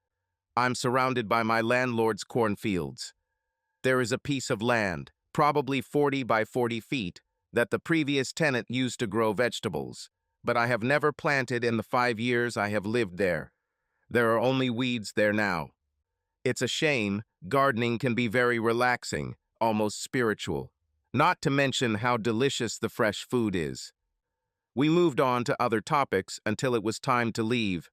I'm surrounded by my landlord's cornfields. There is a piece of land, probably 40 by 40 feet, that the previous tenant used to grow vegetables, but I have never planted in the 5 years I have lived there. There are only weeds there now. It's a shame. Gardening can be very relaxing, almost spiritual. Not to mention how delicious the fresh food is. We moved on to other topics until it was time to leave.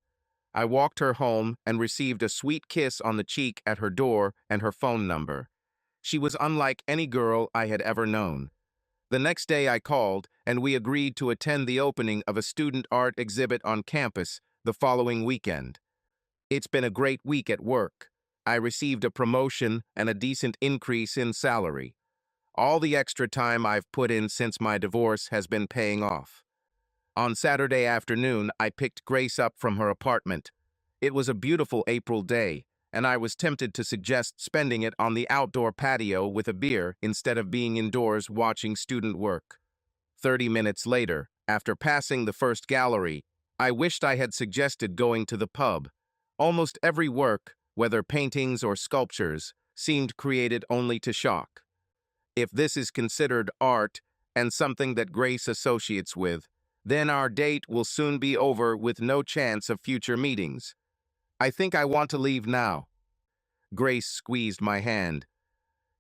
I walked her home and received a sweet kiss on the cheek at her door and her phone number. She was unlike any girl I had ever known. The next day I called, and we agreed to attend the opening of a student art exhibit on campus the following weekend. It's been a great week at work. I received a promotion and a decent increase in salary. All the extra time I've put in since my divorce has been paying off. On Saturday afternoon, I picked Grace up from her apartment. It was a beautiful April day, and I was tempted to suggest spending it on the outdoor patio with a beer instead of being indoors watching student work. 30 minutes later, after passing the first gallery, I wished I had suggested going to the pub. Almost every work, whether paintings or sculptures, seemed created only to shock. If this is considered art and something that Grace associates with, then our date will soon be over with no chance of future meetings. I think I want to leave now. Grace squeezed my hand.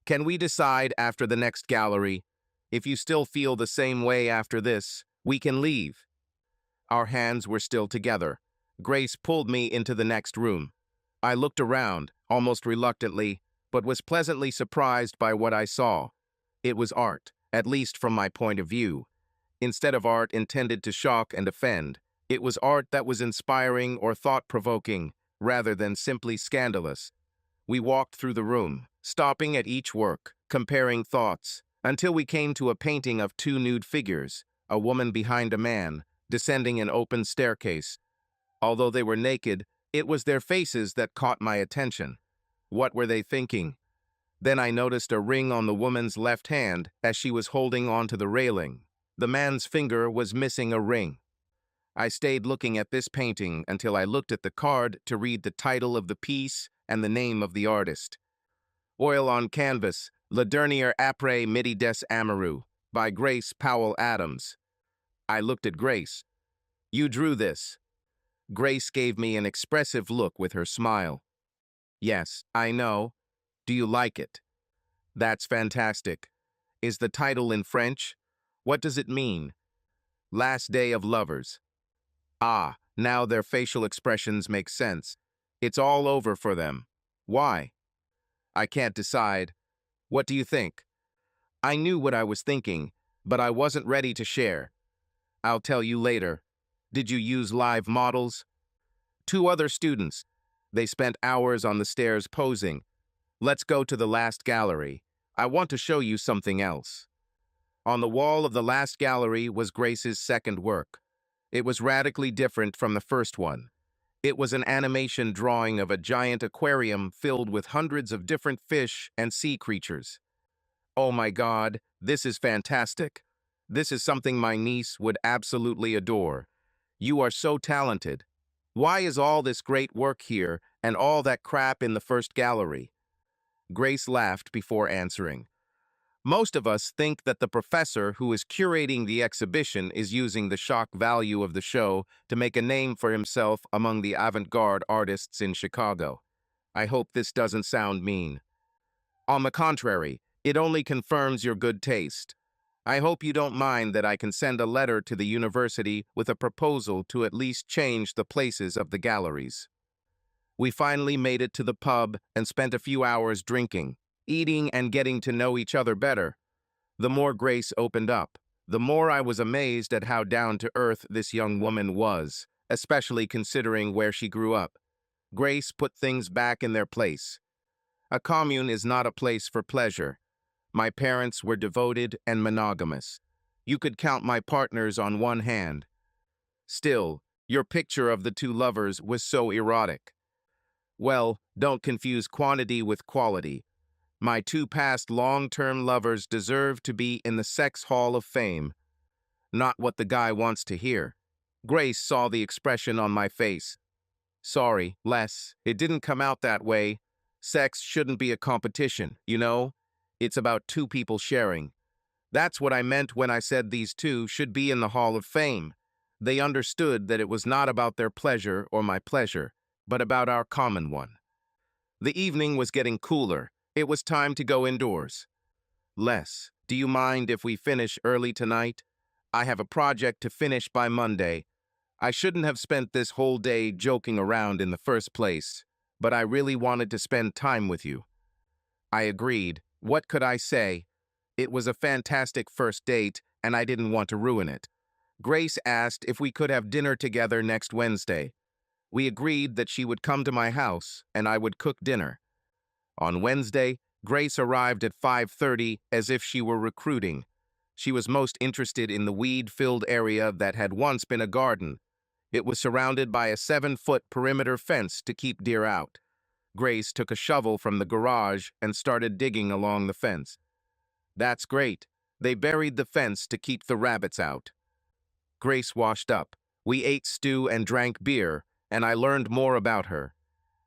Can we decide after the next gallery? If you still feel the same way after this, we can leave. Our hands were still together. Grace pulled me into the next room. I looked around, almost reluctantly, but was pleasantly surprised by what I saw. It was art, at least from my point of view. Instead of art intended to shock and offend, it was art that was inspiring or thought-provoking, rather than simply scandalous. We walked through the room, stopping at each work, comparing thoughts, until we came to a painting of two nude figures, a woman behind a man, descending an open staircase. Although they were naked, it was their faces that caught my attention. What were they thinking? Then I noticed a ring on the woman's left hand as she was holding onto the railing. The man's finger was missing a ring. I stayed looking at this painting until I looked at the card to read the title of the piece and the name of the artist. Oil on Canvas, Le Dernier Après Midi des Amoureux, by Grace Powell Adams. I looked at Grace. You drew this. Grace gave me an expressive look with her smile. Yes, I know. Do you like it? That's fantastic. Is the title in French? What does it mean? Last Day of Lovers. Ah, now their facial expressions make sense. It's all over for them. Why? I can't decide. What do you think? I knew what I was thinking, but I wasn't ready to share. I'll tell you later. Did you use live models? 2 other students. They spent hours on the stairs posing. Let's go to the last gallery. I want to show you something else. On the wall of the last gallery was Grace's second work. It was radically different from the first one. It was an animation drawing of a giant aquarium filled with hundreds of different fish and sea creatures. Oh my God, this is fantastic. This is something my niece would absolutely adore. You are so talented. Why is all this great work here and all that crap in the first gallery? Grace laughed before answering. Most of us think that the professor who is curating the exhibition is using the shock value of the show to make a name for himself among the avant-garde artists in Chicago. I hope this doesn't sound mean. On the contrary, it only confirms your good taste. I hope you don't mind that I can send a letter to the university with a proposal to at least change the places of the galleries. We finally made it to the pub and spent a few hours drinking, eating, and getting to know each other better. The more Grace opened up, the more I was amazed at how down-to-earth this young woman was, especially considering where she grew up. Grace put things back in their place. A commune is not a place for pleasure. My parents were devoted and monogamous. You could count my partners on one hand. Still, your picture of the two lovers was so erotic. Well, don't confuse quantity with quality. My two past long-term lovers deserve to be in the Sex Hall of Fame. Not what the guy wants to hear. Grace saw the expression on my face. Sorry, Les, it didn't come out that way. Sex shouldn't be a competition, you know? It's about two people sharing. That's what I meant when I said these two should be in the Hall of Fame. They understood that it was not about their pleasure or my pleasure, but about our common one. The evening was getting cooler. It was time to go indoors. Les, do you mind if we finish early tonight? I have a project to finish by Monday. I shouldn't have spent this whole day joking around in the first place, but I really wanted to spend time with you. I agreed. What could I say? It was a fantastic first date, and I didn't want to ruin it. Grace asked if we could have dinner together next Wednesday. We agreed that she would come to my house, and I would cook dinner. On Wednesday, Grace arrived at 5:30 as if she were recruiting. She was most interested in the weed-filled area that had once been a garden. It was surrounded by a 7-foot perimeter fence to keep deer out. Grace took a shovel from the garage and started digging along the fence. That's great. They buried the fence to keep the rabbits out. Grace washed up. We ate stew and drank beer, and I learned more about her.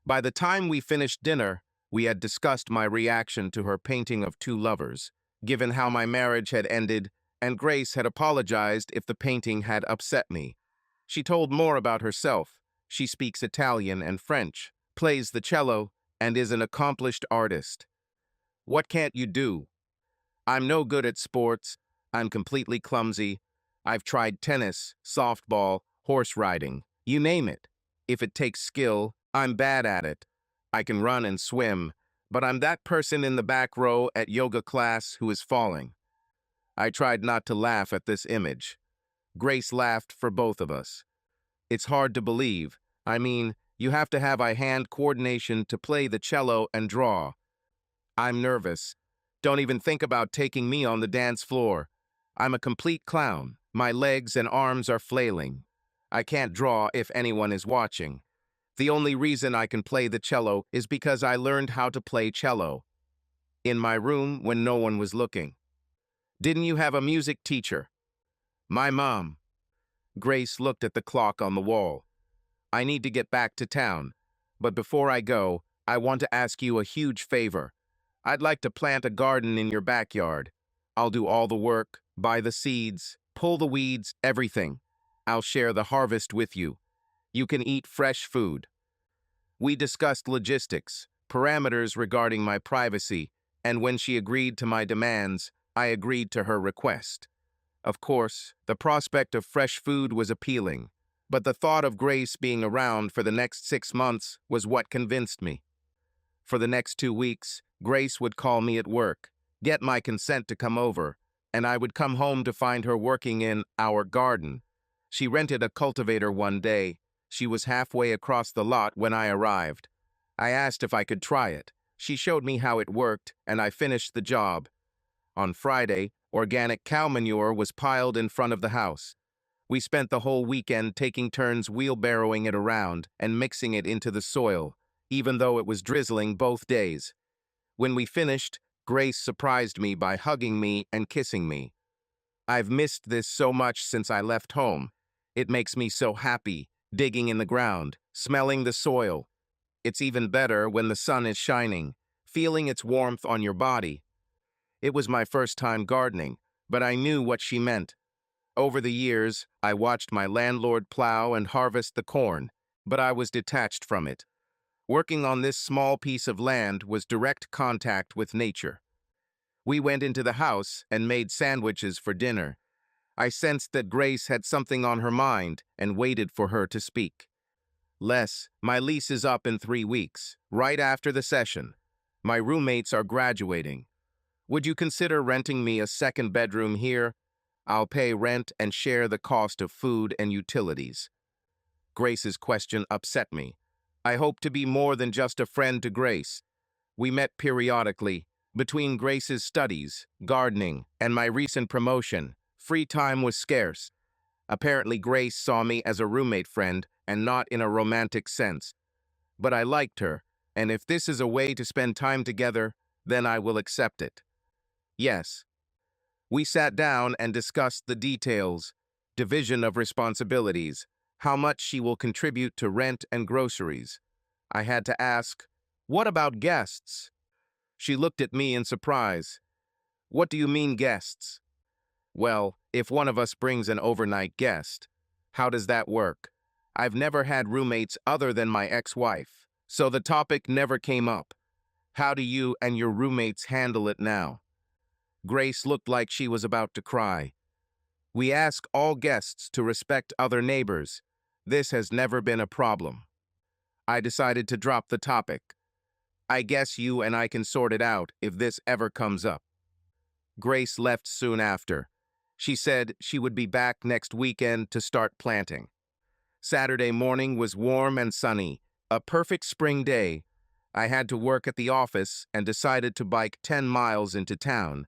By the time we finished dinner, we had discussed my reaction to her painting of two lovers, given how my marriage had ended, and Grace had apologized if the painting had upset me. She told more about herself. She speaks Italian and French, plays the cello, and is an accomplished artist. What can't you do? I'm no good at sports. I'm completely clumsy. I've tried tennis, softball, horse riding, you name it. If it takes skill, I'm bad at it. I can run and swim, but I'm that person in the back row at yoga class who is falling. I tried not to laugh at this image. Grace laughed for both of us. It's hard to believe. I mean, you have to have eye-hand coordination to play the cello and draw. I'm nervous. Don't even think about taking me on the dance floor. I'm a complete clown. My legs and arms are flailing. I can't draw if anyone is watching. The only reason I can play the cello is because I learned how to play cello. In my room when no one was looking. Didn't you have a music teacher? My mom. Grace looked at the clock on the wall. I need to get back to town, but before I go, I want to ask you a huge favor. I'd like to plant a garden in your backyard. I'll do all the work, buy the seeds, pull the weeds, everything. I'll share the harvest with you. You can eat fresh food. We discussed logistics, parameters regarding my privacy, and when she agreed to my demands, I agreed to her request. Of course, the prospect of fresh food was appealing, but the thought of Grace being around for the next 6 months was what convinced me. For the next 2 weeks, Grace would call me at work, get my consent to come over, and I would come home to find her working in our garden. She rented a cultivator one day. She was halfway across the lot when I arrived. I asked if I could try it. She showed me how it worked, and I finished the job. On Friday, organic cow manure was piled in front of the house. We spent the whole weekend taking turns wheelbarrowing it around and mixing it into the soil, even though it was drizzling both days. When we finished, Grace surprised me by hugging me and kissing me. I've missed this so much since I left home. It makes me so happy, digging in the ground, smelling the soil. It's even better when the sun is shining, feeling its warmth on your body. It was my first time gardening, but I knew what she meant. Over the years, I watched my landlord plow and harvest the corn, but I was detached from it. Working on this small piece of land was direct contact with nature. We went into the house and made sandwiches for dinner. I sensed that Grace had something on her mind and waited for her to speak. Les, my lease is up in 3 weeks, right after the session. My roommates are graduating. Would you consider renting me a second bedroom here? I'll pay rent and share the cost of food and utilities. Grace's question upset me. I hope to be more than just a friend to Grace. We met periodically. Between Grace's studies, gardening, and my recent promotion, free time was scarce. Apparently, Grace saw me as a roommate friend and not in a romantic sense. But I liked her, and if this is a way to spend time together, then I will accept it. Yes. We sat down and discussed the details, division of responsibilities, how much she will contribute to rent and groceries. I had to ask, what about guests? She looked at me in surprise. What do you mean guests? Well, if one of us brings an overnight guest, how does that work? I've never had roommates other than my ex-wife, so the topic never came up. How do you and your roommates handle it now? Grace looked like she was about to cry. We ask all guests to respect other neighbors. This has never been a problem. I decided to drop the topic. I guess you and I can sort it out if this ever comes up. Grace left soon after. She said she would be back next weekend to start planting. Saturday morning was warm and sunny, a perfect spring day. I had to work at the office and decided to bike 10 miles into town.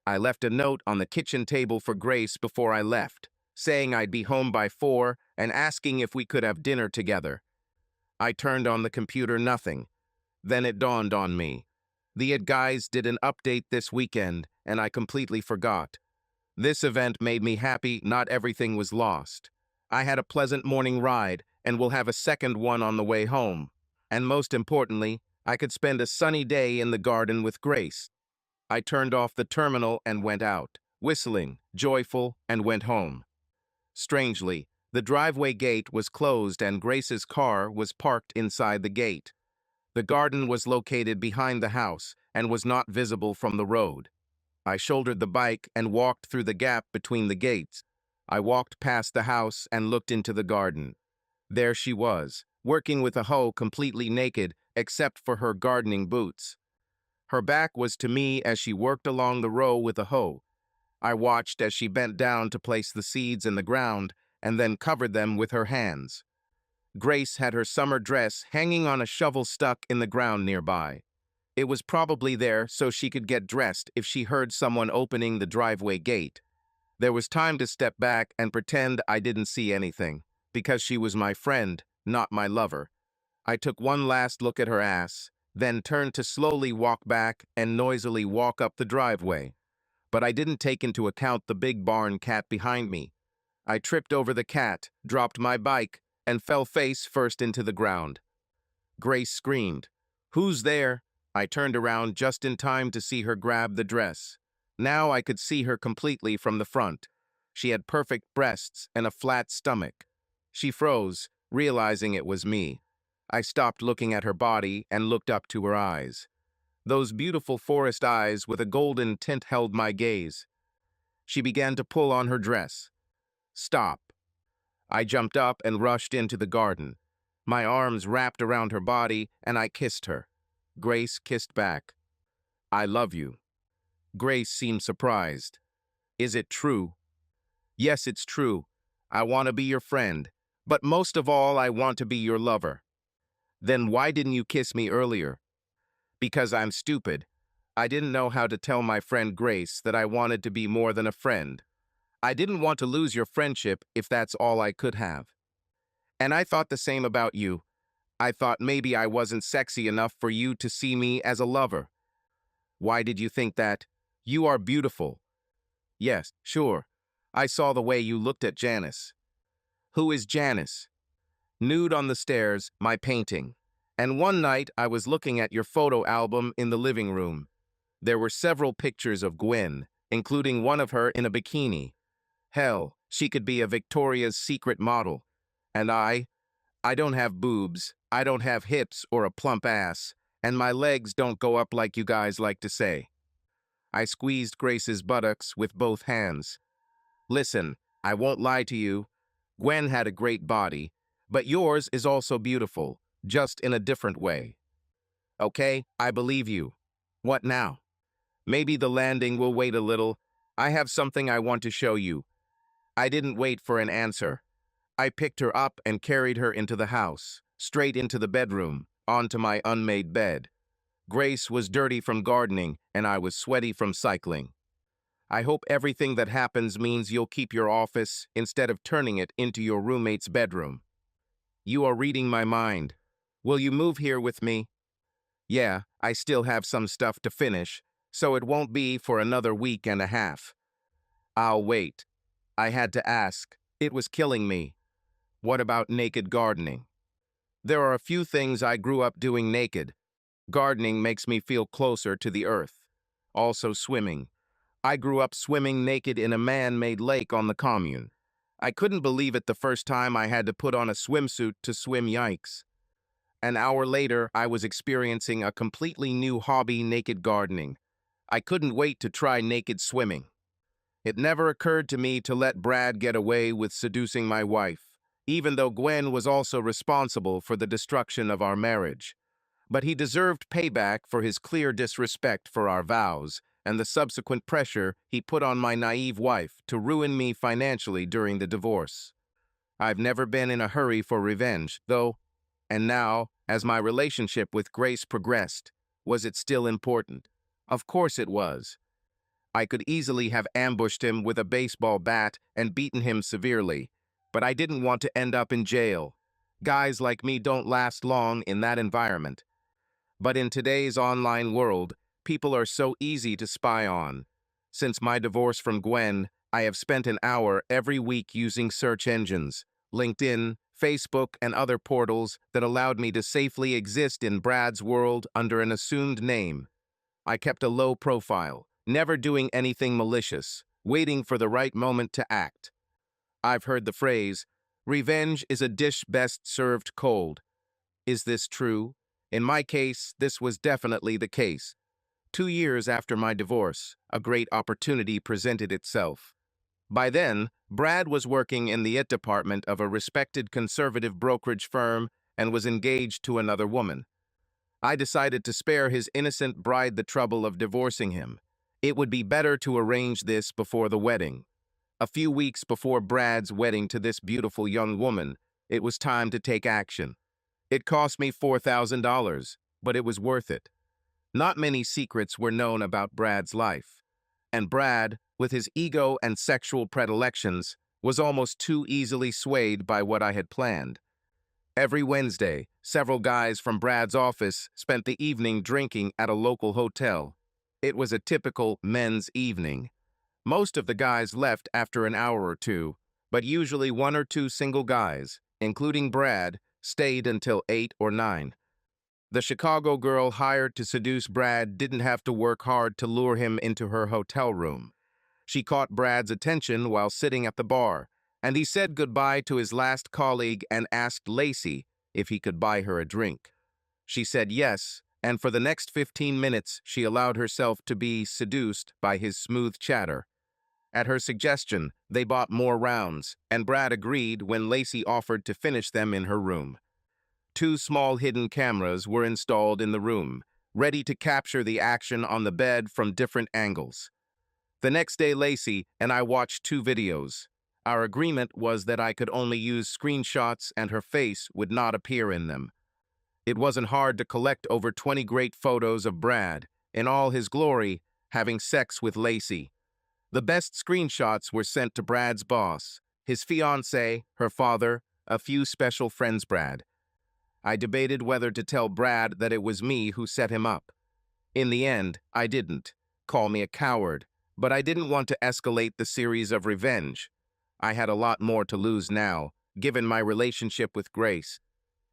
I left a note on the kitchen table for Grace before I left, saying I'd be home by 4 and asking if we could have dinner together. I turned on the computer, nothing. Then it dawned on me. The guys did an update this weekend, and I completely forgot. This event made me happy. Not everything was lost. I had a pleasant morning ride, and will have a second one on the way home. And most importantly, I could spend a sunny day in the garden with Grace. I turned off the terminal and went out, whistling, joyful, and went home. Strangely, the driveway gate was closed and Grace's car was parked inside the gate. The garden was located behind the house and was not visible from the road. I shouldered the bike and walked through the gap between the gates. I walked past the house and looked into the garden. There she was, working with a hoe, completely naked except for her gardening boots. Her back was to me as she worked along the row with a hoe. I watched as she bent down to place the seeds in the ground and then covered them with her hands. Grace had her summer dress hanging on a shovel stuck in the ground nearby. It was probably there so she could get dressed if she heard someone opening the driveway gate. There was time to step back and pretend I didn't see anything, because she was my friend, not my lover. I took one last look at her ass, then turned to slowly walk back and noisily walk up the driveway. But I didn't take into account the big barn cat behind me. I tripped over the cat, dropped my bike, and fell face first into the ground. Grace screamed, "Who's there?" I turned around just in time to see her grab the dress. Now I could see her completely from the front. She had perfect breasts and a flat stomach. She froze, realizing it was me. I stopped looking at her body and looked up to her eyes. Those beautiful forest eyes with a golden tint held my gaze. She began to pull on her dress. "Stop." I jumped up and rushed into the garden. My arms wrapped around her body and I kissed her. Grace kissed back. "I love you." Grace seemed surprised. "Is it true?" "Yes, it's true. I want to be your friend, but most of all, I want to be your lover." "Then why didn't you kiss me earlier?" "Because I'm stupid. I didn't know how to tell my friend Grace that I wanted to be more than a friend. I didn't want to lose your friendship if that's all I could have. And I thought the same about you. I thought maybe I wasn't sexy enough for you to see me as a lover." "Why did you think that? You are beautiful." "Yes, sure. I saw the way you looked at Janice." "Who is Janice?" "Nude on the Stairs, my painting. And one night I was looking at your photo album in the living room. There were several pictures of Gwen, including one of her in a bikini. Hell, she could be a Victoria's Secret model. And I don't have boobs. I don't have hips or a plump ass, and my legs don't go up like you guys like to say. I squeezed Grace's buttocks with both hands. Listen, I won't lie to you. Gwen had a great body, but yours is also beautiful, just in a different way. Okay, I believe you. What now? Maybe the landing will wait a little. I have something I want to show you. I didn't wait for an answer. I picked her up and carried her into the house, straight into the bedroom, onto my unmade bed. Grace was dirty from gardening, and I was sweaty from cycling. I hope everything that happens means you'll keep your office instead of turning it into your roommate's bedroom. You are reading my mind. Will you move here with me? Yeah, I still have some stuff to finish, so it won't be for another week and a half. I'll wait. I had to ask. It was killing me. What about naked gardening? There are a few things I grew up doing naked. Gardening makes me feel closer to the earth. Also swimming. I grew up swimming naked in a man-made lake on the commune. I couldn't believe it the first time I had to put on a swimsuit to swim, yikes. An hour later, I was experiencing a completely new hobby, naked gardening. I couldn't wait to try naked swimming. It never occurred to me to let Brad get away with seducing my wife, even though Gwen was also responsible for the destruction of our marriage. But he deserved payback for his clear disrespect for our vows and the subsequent pressure he put on my naive wife to ruin me financially during the divorce. I've never been in a hurry for revenge, though, and now, as my relationship with Grace progressed, was it still important? Of course it was. I could easily have ambushed him with a baseball bat and beaten him severely, but I didn't want to end up in jail. Guys like me don't last long in that environment. But in today's online world, people are so easy to spy on. Since my divorce from Gwen, I have spent an hour every week using search engines, LinkedIn, Facebook, and other portals that allowed me to safely exist in Brad's world under an assumed name. I kept a low profile, never doing anything malicious, waiting for the right moment to act. I've heard the phrase, "Revenge is a dish best served cold." Is this true? In my case, this was definitely the case. 2 years after my divorce, a great opportunity presented itself. By then, Brad was working in the IT department of a respected conservative brokerage firm and was engaged to another woman. I decided to spare his innocent bride the trouble of divorcing him. It would be better to arrange this before the wedding. A few weeks before Brad's wedding to this beautiful young woman, it was time to take action. It cost me $4,000, but it was worth it. Not many secrets were known about Brad's life, and Brad, with his ego and sexual predilections, was almost too easily swayed by what I had planned. Every Wednesday, several guys from Brad's office spent the evening drinking at a local hotel. It was a typical men's evening. Most of the guys left after an hour or two, but usually one or two single guys, including Brad, stayed until 8 or 9. The Chicago girl hired to seduce Brad didn't have to work hard to lure him into her hotel room. She caught Brad's attention while sitting at the bar, and he said goodbye to his last colleague and asked Lacey if he could buy her a drink. She said yes, and for the next 15 minutes she allowed herself to be seduced by his smooth chatter. At her suggestion, they bought more rounds, and Brad agreed when Lacey offered to finish them in her room. 2 small hidden cameras were installed in the room, ready to capture the action on the bed from different angles. The next day, Lacey and I watched 2 videos. Our agreement was that I could only use screenshots and her face would not appear in them. It wasn't hard to collect over 20 great photos of Brad, in all his glory, having sex with Lacey. The best screenshots were sent to Brad's boss, his fiancée, her father, a few special friends Brad. I debated whether to tell Brad that it was me who set him up. In the end, I didn't. Call me a coward, but I didn't want to escalate the series of revenge. I had a lot more to lose now, given my relationship with Grace.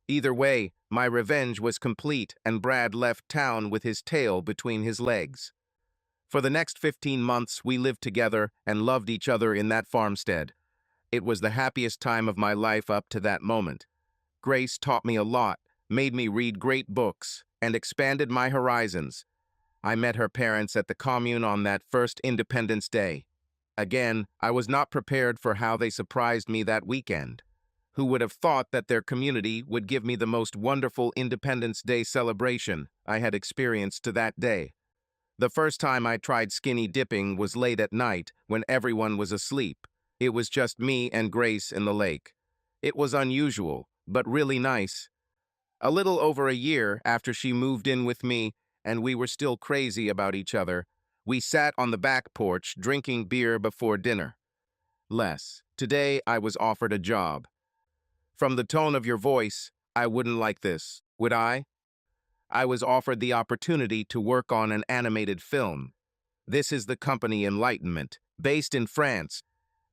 Either way, my revenge was complete and Brad left town with his tail between his legs. For the next 15 months, we lived together and loved each other in that farmstead. It was the happiest time of my life up to that moment. Grace taught me a lot, made me read great books, and expanded my horizons. I met her parents at the commune on that first Independence Day. Again, I was not prepared for how they surprised me that weekend. Who would have thought that their community would give me the most wonderful Independence Day celebration I had experienced to that day? The first time I tried skinny dipping was late at night when everyone was asleep. It was just me and Grace in the lake. It was unusual, but really nice. A little over a year after she moved in with me, and we were still crazy about each other, we sat on the back porch drinking beer before dinner. Today I was offered a job. From the tone of your voice, I wouldn't like this, would I? I was offered the opportunity to work on an animated film. This is the company Enlightenment, based in France.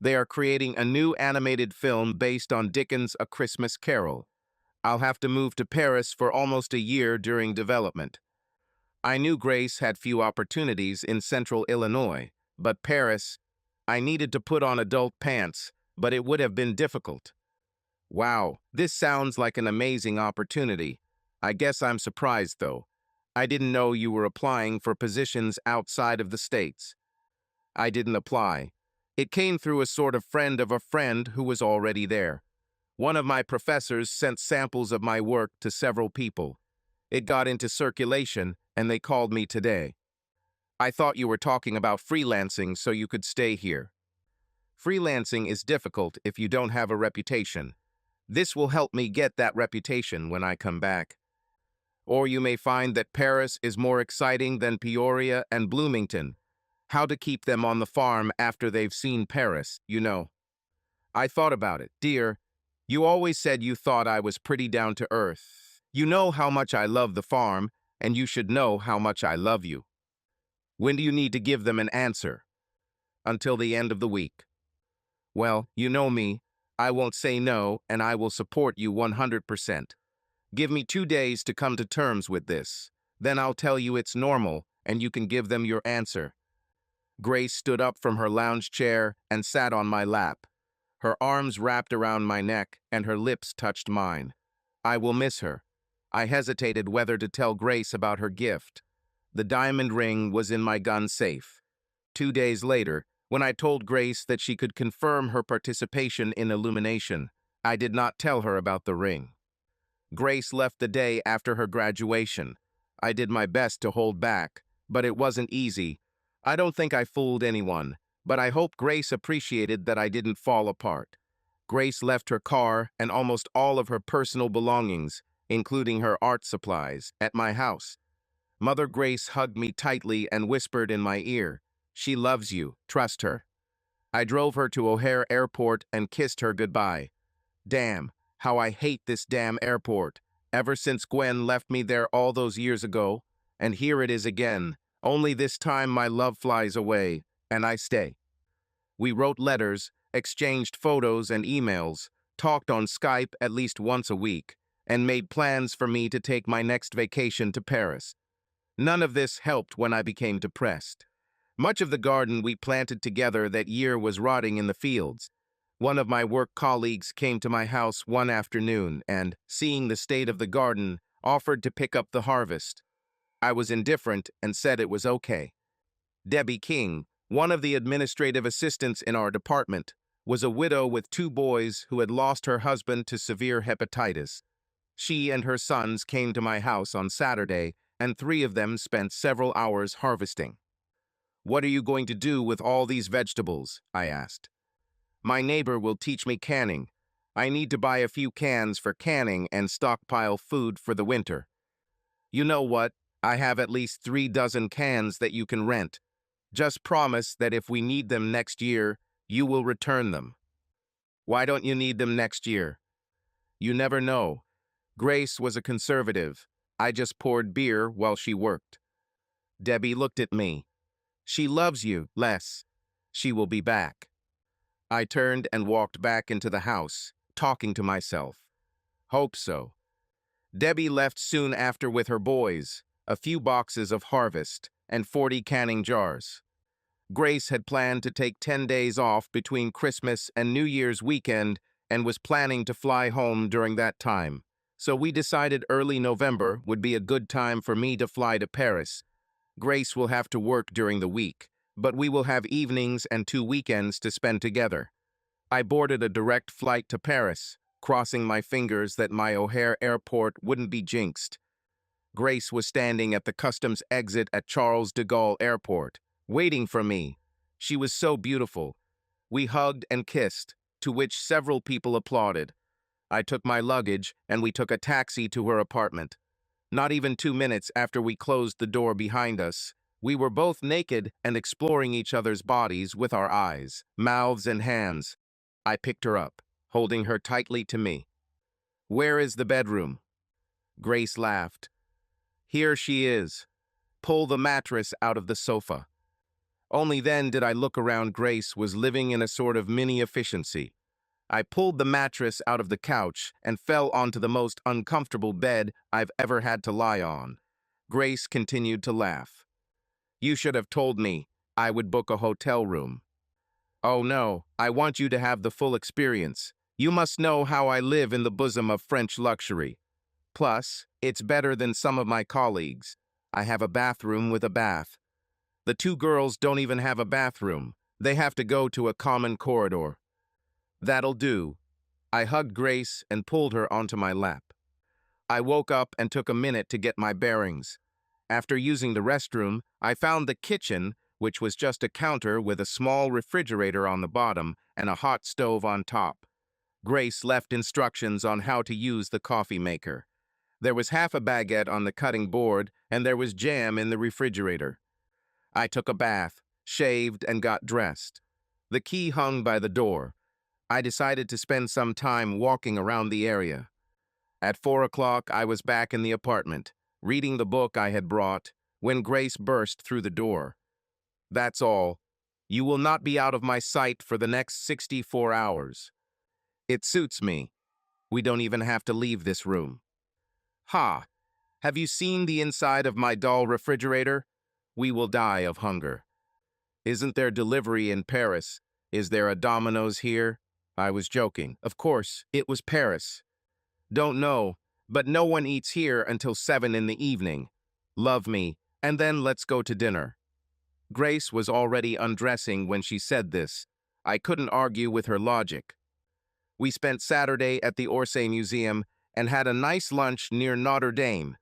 They are creating a new animated film based on Dickens' A Christmas Carol. I'll have to move to Paris for almost a year during development. I knew Grace had few opportunities in central Illinois, but Paris, I needed to put on adult pants, but it would have been difficult. Wow, this sounds like an amazing opportunity. I guess I'm surprised, though. I didn't know you were applying for positions outside of the States. I didn't apply. It came through a sort of friend of a friend who was already there. One of my professors sent samples of my work to several people. It got into circulation, and they called me today. I thought you were talking about freelancing so you could stay here. Freelancing is difficult if you don't have a reputation. This will help me get that reputation when I come back. Or you may find that Paris is more exciting than Peoria and Bloomington. How to keep them on the farm after they've seen Paris, you know. I thought about it, dear. You always said you thought I was pretty down to earth. You know how much I love the farm, and you should know how much I love you. When do you need to give them an answer? Until the end of the week. Well, you know me. I won't say no, and I will support you 100%. Give me 2 days to come to terms with this. Then I'll tell you it's normal, and you can give them your answer. Grace stood up from her lounge chair and sat on my lap. Her arms wrapped around my neck, and her lips touched mine. I will miss her. I hesitated whether to tell Grace about her gift. The diamond ring was in my gun safe. 2 days later, when I told Grace that she could confirm her participation in Illumination, I did not tell her about the ring. Grace left the day after her graduation. I did my best to hold back, but it wasn't easy. I don't think I fooled anyone, but I hope Grace appreciated that I didn't fall apart. Grace left her car and almost all of her personal belongings, including her art supplies, at my house. Mother Grace hugged me tightly and whispered in my ear, "She loves you, trust her." I drove her to O'Hare Airport and kissed her goodbye. Damn, how I hate this damn airport. Ever since Gwen left me there all those years ago, and here it is again. Only this time my love flies away, and I stay. We wrote letters, exchanged photos and emails, talked on Skype at least once a week, and made plans for me to take my next vacation to Paris. None of this helped when I became depressed. Much of the garden we planted together that year was rotting in the fields. One of my work colleagues came to my house one afternoon and, seeing the state of the garden, offered to pick up the harvest. I was indifferent and said it was okay. Debbie King, one of the administrative assistants in our department, was a widow with 2 boys who had lost her husband to severe hepatitis. She and her sons came to my house on Saturday, and 3 of them spent several hours harvesting. "What are you going to do with all these vegetables?" I asked. "My neighbor will teach me canning. I need to buy a few cans for canning and stockpile food for the winter." "You know what? I have at least 3 dozen cans that you can rent. Just promise that if we need them next year, you will return them." "Why don't you need them next year?" "You never know." Grace was a conservative. I just poured beer while she worked. Debbie looked at me. "She loves you, Les. She will be back." I turned and walked back into the house, talking to myself. Hope so. Debbie left soon after with her boys, a few boxes of harvest, and 40 canning jars. Grace had planned to take 10 days off between Christmas and New Year's weekend and was planning to fly home during that time. So we decided early November would be a good time for me to fly to Paris. Grace will have to work during the week, but we will have evenings and 2 weekends to spend together. I boarded a direct flight to Paris, crossing my fingers that my O'Hare airport wouldn't be jinxed. Grace was standing at the customs exit at Charles de Gaulle Airport, waiting for me. She was so beautiful. We hugged and kissed, to which several people applauded. I took my luggage and we took a taxi to her apartment. Not even 2 minutes after we closed the door behind us, we were both naked and exploring each other's bodies with our eyes, mouths, and hands. I picked her up, holding her tightly to me. "Where is the bedroom?" Grace laughed. "Here she is. Pull the mattress out of the sofa." Only then did I look around. Grace was living in a sort of mini-efficiency. I pulled the mattress out of the couch and fell onto the most uncomfortable bed I've ever had to lie on. Grace continued to laugh. "You should have told me. I would book a hotel room." "Oh no, I want you to have the full experience. You must know how I live in the bosom of French luxury. Plus, it's better than some of my colleagues. I have a bathroom with a bath. The two girls don't even have a bathroom. They have to go to a common corridor." "That'll do." I hugged Grace and pulled her onto my lap. I woke up and took a minute to get my bearings. After using the restroom, I found the kitchen, which was just a counter with a small refrigerator on the bottom and a hot stove on top. Grace left instructions on how to use the coffee maker. There was half a baguette on the cutting board, and there was jam in the refrigerator. I took a bath, shaved, and got dressed. The key hung by the door. I decided to spend some time walking around the area. At 4 o'clock, I was back in the apartment, reading the book I had brought, when Grace burst through the door. "That's all. You will not be out of my sight for the next 64 hours. It suits me. We don't even have to leave this room." "Ha! Have you seen the inside of my doll refrigerator? We will die of hunger." "Isn't there delivery in Paris? Is there a Domino's here?" I was joking. Of course, it was Paris. "Don't know, but no one eats here until 7 in the evening. Love me, and then let's go to dinner." Grace was already undressing when she said this. I couldn't argue with her logic. We spent Saturday at the Orsay Museum and had a nice lunch near Notre Dame.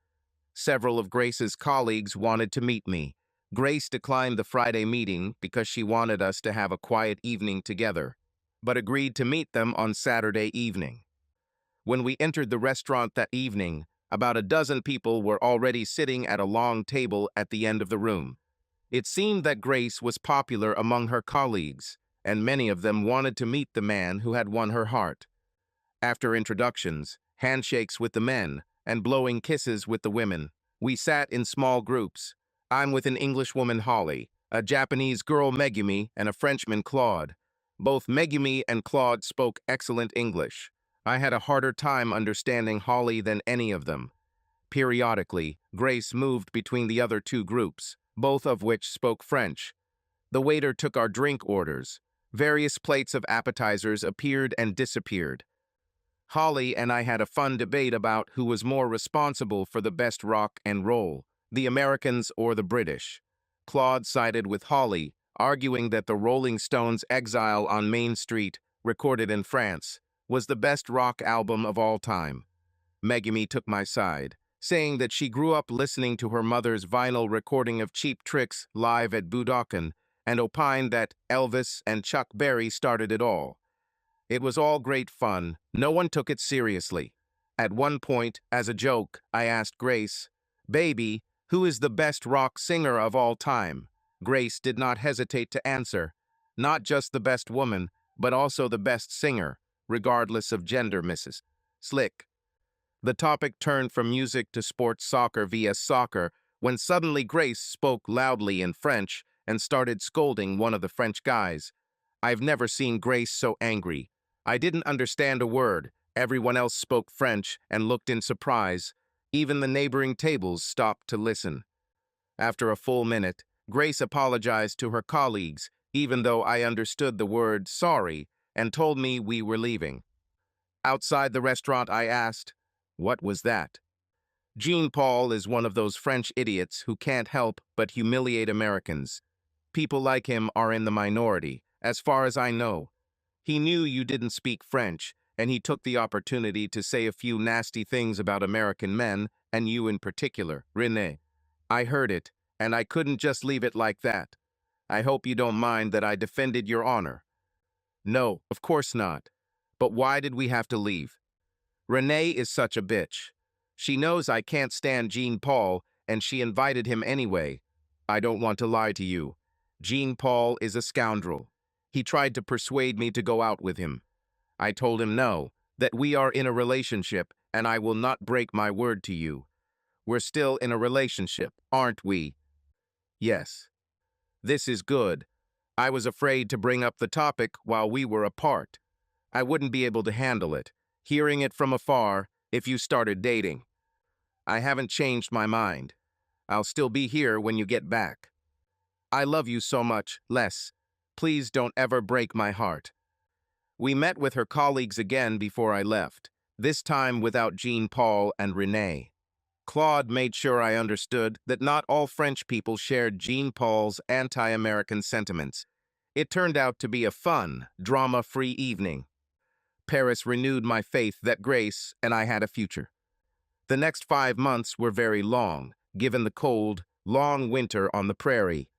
Several of Grace's colleagues wanted to meet me. Grace declined the Friday meeting because she wanted us to have a quiet evening together, but agreed to meet them on Saturday evening. When we entered the restaurant that evening, about a dozen people were already sitting at a long table at the end of the room. It seemed that Grace was popular among her colleagues, and many of them wanted to meet the man who had won her heart. After introductions, handshakes with the men, and blowing kisses with the women, we sat in small groups. I'm with an Englishwoman, Holly, a Japanese girl, Megumi, and a Frenchman, Claude. Both Megumi and Claude spoke excellent English. I had a harder time understanding Holly than any of them. Periodically, Grace moved between the other two groups, both of which spoke French. The waiter took our drink orders. Various plates of appetizers appeared and disappeared. Holly and I had a fun debate about who was more responsible for the best rock and roll, the Americans or the British. Claude sided with Holly, arguing that the Rolling Stones' Exile on Main Street, recorded in France, was the best rock album of all time. Megumi took my side, saying that she grew up listening to her mother's vinyl recording of Cheap Trick's live at Budokan, and opined that Elvis and Chuck Berry started it all. It was all great fun. No one took it seriously. At one point, as a joke, I asked Grace, "Baby, who is the best rock singer of all time?" Grace did not hesitate to answer, "Not just the best woman, but also the best singer, regardless of gender, Mrs. Slick." The topic turned from music to sports soccer via soccer, when suddenly Grace spoke loudly in French and started scolding one of the French guys. I've never seen Grace so angry. I didn't understand a word. Everyone else spoke French and looked in surprise. Even the neighboring tables stopped to listen. After a full minute, Grace apologized to her colleagues, even though I understood the word sorry, and told me we were leaving. Outside the restaurant, I asked, What was that? Jean-Paul is one of those French idiots who can't help but humiliate Americans. People like him are in the minority, as far as I know. He knew you didn't speak French, and he took the opportunity to say a few nasty things about American men, and you in particular, Renee. I heard it, and I couldn't just leave it like that. I hope you don't mind that I defended your honor. No, of course not. But why did we have to leave? Renee is such a bitch. She knows I can't stand Jean-Paul, and she invited him anyway. I don't want to lie to you. Jean-Paul is a scoundrel. He tried to persuade me to go out with him. I told him no, that we are in a relationship, and I will not break my word to you. We're still in a relationship, aren't we? Yes. This is good. I was afraid to bring up the topic while we were apart. I wouldn't be able to handle it, hearing it from afar, if you started dating. I haven't changed my mind. I'll still be here when you get back. I love you so much, Les. Please don't ever break my heart. We met with her colleagues again before I left, this time without Jean-Paul and Renee. Claude made sure I understood that not all French people shared Jean-Paul's anti-American sentiments. It turned out to be a fun, drama-free evening. Paris renewed my faith that Grace and I had a future. The next 5 months were very long, given the cold, long winter on the prairie.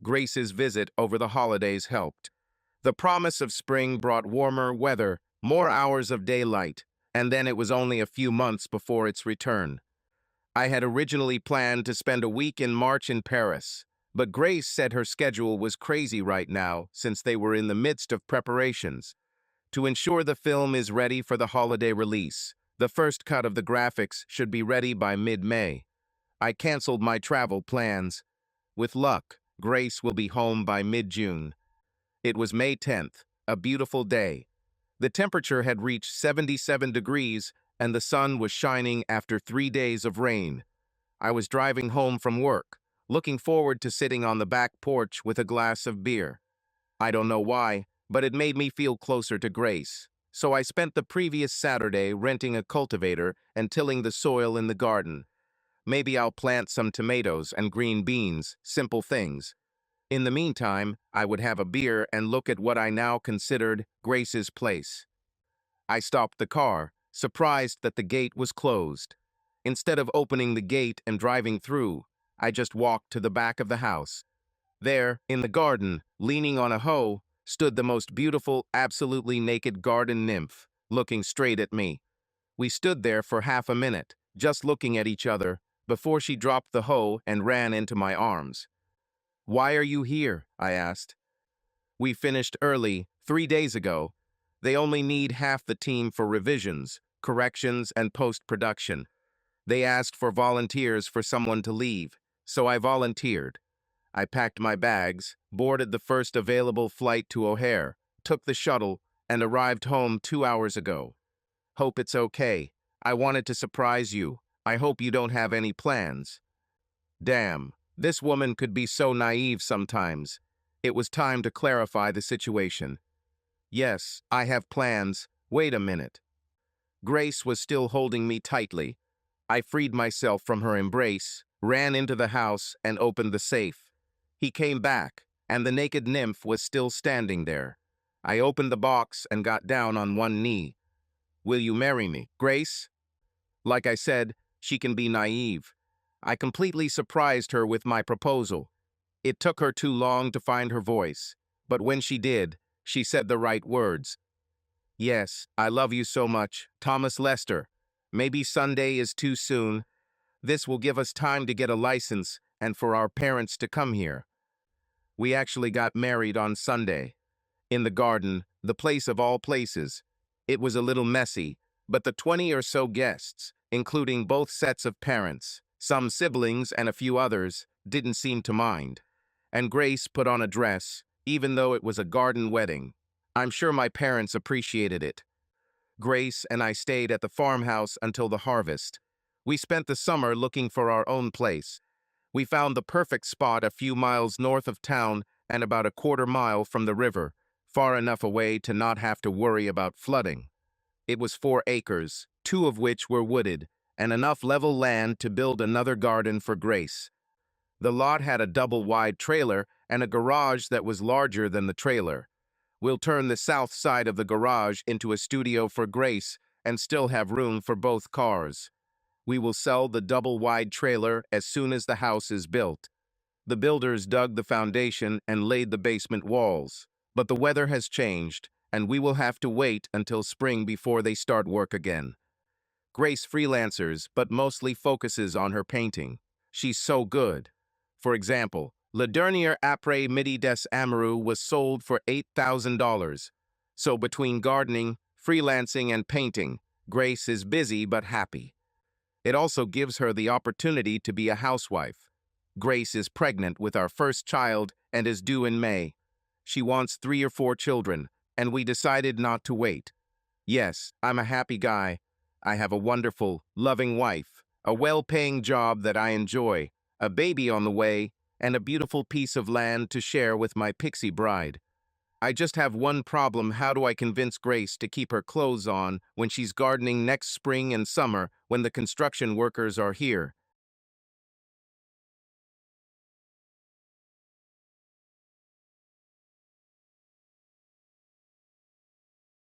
Grace's visit over the holidays helped. The promise of spring brought warmer weather, more hours of daylight, and then it was only a few months before its return. I had originally planned to spend a week in March in Paris, but Grace said her schedule was crazy right now since they were in the midst of preparations. To ensure the film is ready for the holiday release, the first cut of the graphics should be ready by mid-May. I canceled my travel plans. With luck, Grace will be home by mid-June. It was May 10th, a beautiful day. The temperature had reached 77 degrees, and the sun was shining after 3 days of rain. I was driving home from work, looking forward to sitting on the back porch with a glass of beer. I don't know why, but it made me feel closer to Grace. So I spent the previous Saturday renting a cultivator and tilling the soil in the garden. Maybe I'll plant some tomatoes and green beans, simple things. In the meantime, I would have a beer and look at what I now considered Grace's place. I stopped the car, surprised that the gate was closed. Instead of opening the gate and driving through, I just walked to the back of the house. There, in the garden, leaning on a hoe, stood the most beautiful, absolutely naked garden nymph, looking straight at me. We stood there for half a minute, just looking at each other, before she dropped the hoe and ran into my arms. "Why are you here?" I asked. "We finished early, 3 days ago. They only need half the team for revisions, corrections, and post-production. They asked for volunteers for someone to leave, so I volunteered. I packed my bags, boarded the first available flight to O'Hare, took the shuttle, and arrived home 2 hours ago. Hope it's okay. I wanted to surprise you. I hope you don't have any plans." Damn, this woman could be so naive sometimes. It was time to clarify the situation. "Yes, I have plans. Wait a minute." Grace was still holding me tightly. I freed myself from her embrace, ran into the house, and opened the safe. He came back, and the naked nymph was still standing there. I opened the box and got down on one knee. "Will you marry me, Grace?" Like I said, she can be naive. I completely surprised her with my proposal. It took her too long to find her voice, but when she did, she said the right words. "Yes, I love you so much, Thomas Lester. Maybe Sunday is too soon. This will give us time to get a license and for our parents to come here." We actually got married on Sunday. In the garden, the place of all places. It was a little messy, but the 20 or so guests, including both sets of parents, some siblings and a few others, didn't seem to mind. And Grace put on a dress, even though it was a garden wedding. I'm sure my parents appreciated it. Grace and I stayed at the farmhouse until the harvest. We spent the summer looking for our own place. We found the perfect spot a few miles north of town and about a quarter-mile from the river, far enough away to not have to worry about flooding. It was 4 acres, two of which were wooded, and enough level land to build another garden for Grace. The lot had a double-wide trailer and a garage that was larger than the trailer. We'll turn the south side of the garage into a studio for Grace and still have room for both cars. We will sell the double-wide trailer as soon as the house is built. The builders dug the foundation and laid the basement walls, but the weather has changed, and we will have to wait until spring before they start work again. Grace freelancers, but mostly focuses on her painting. She's so good. For example, Le Dernier Après Midi des Amoureux was sold for $8,000. So between gardening, freelancing, and painting, Grace is busy but happy. It also gives her the opportunity to be a housewife. Grace is pregnant with our first child and is due in May. She wants 3 or 4 children, and we decided not to wait. Yes, I'm a happy guy. I have a wonderful, loving wife, a well-paying job that I enjoy, a baby on the way, and a beautiful piece of land to share with my pixie bride. I just have one problem: how do I convince Grace to keep her clothes on when she's gardening next spring and summer when the construction workers are here?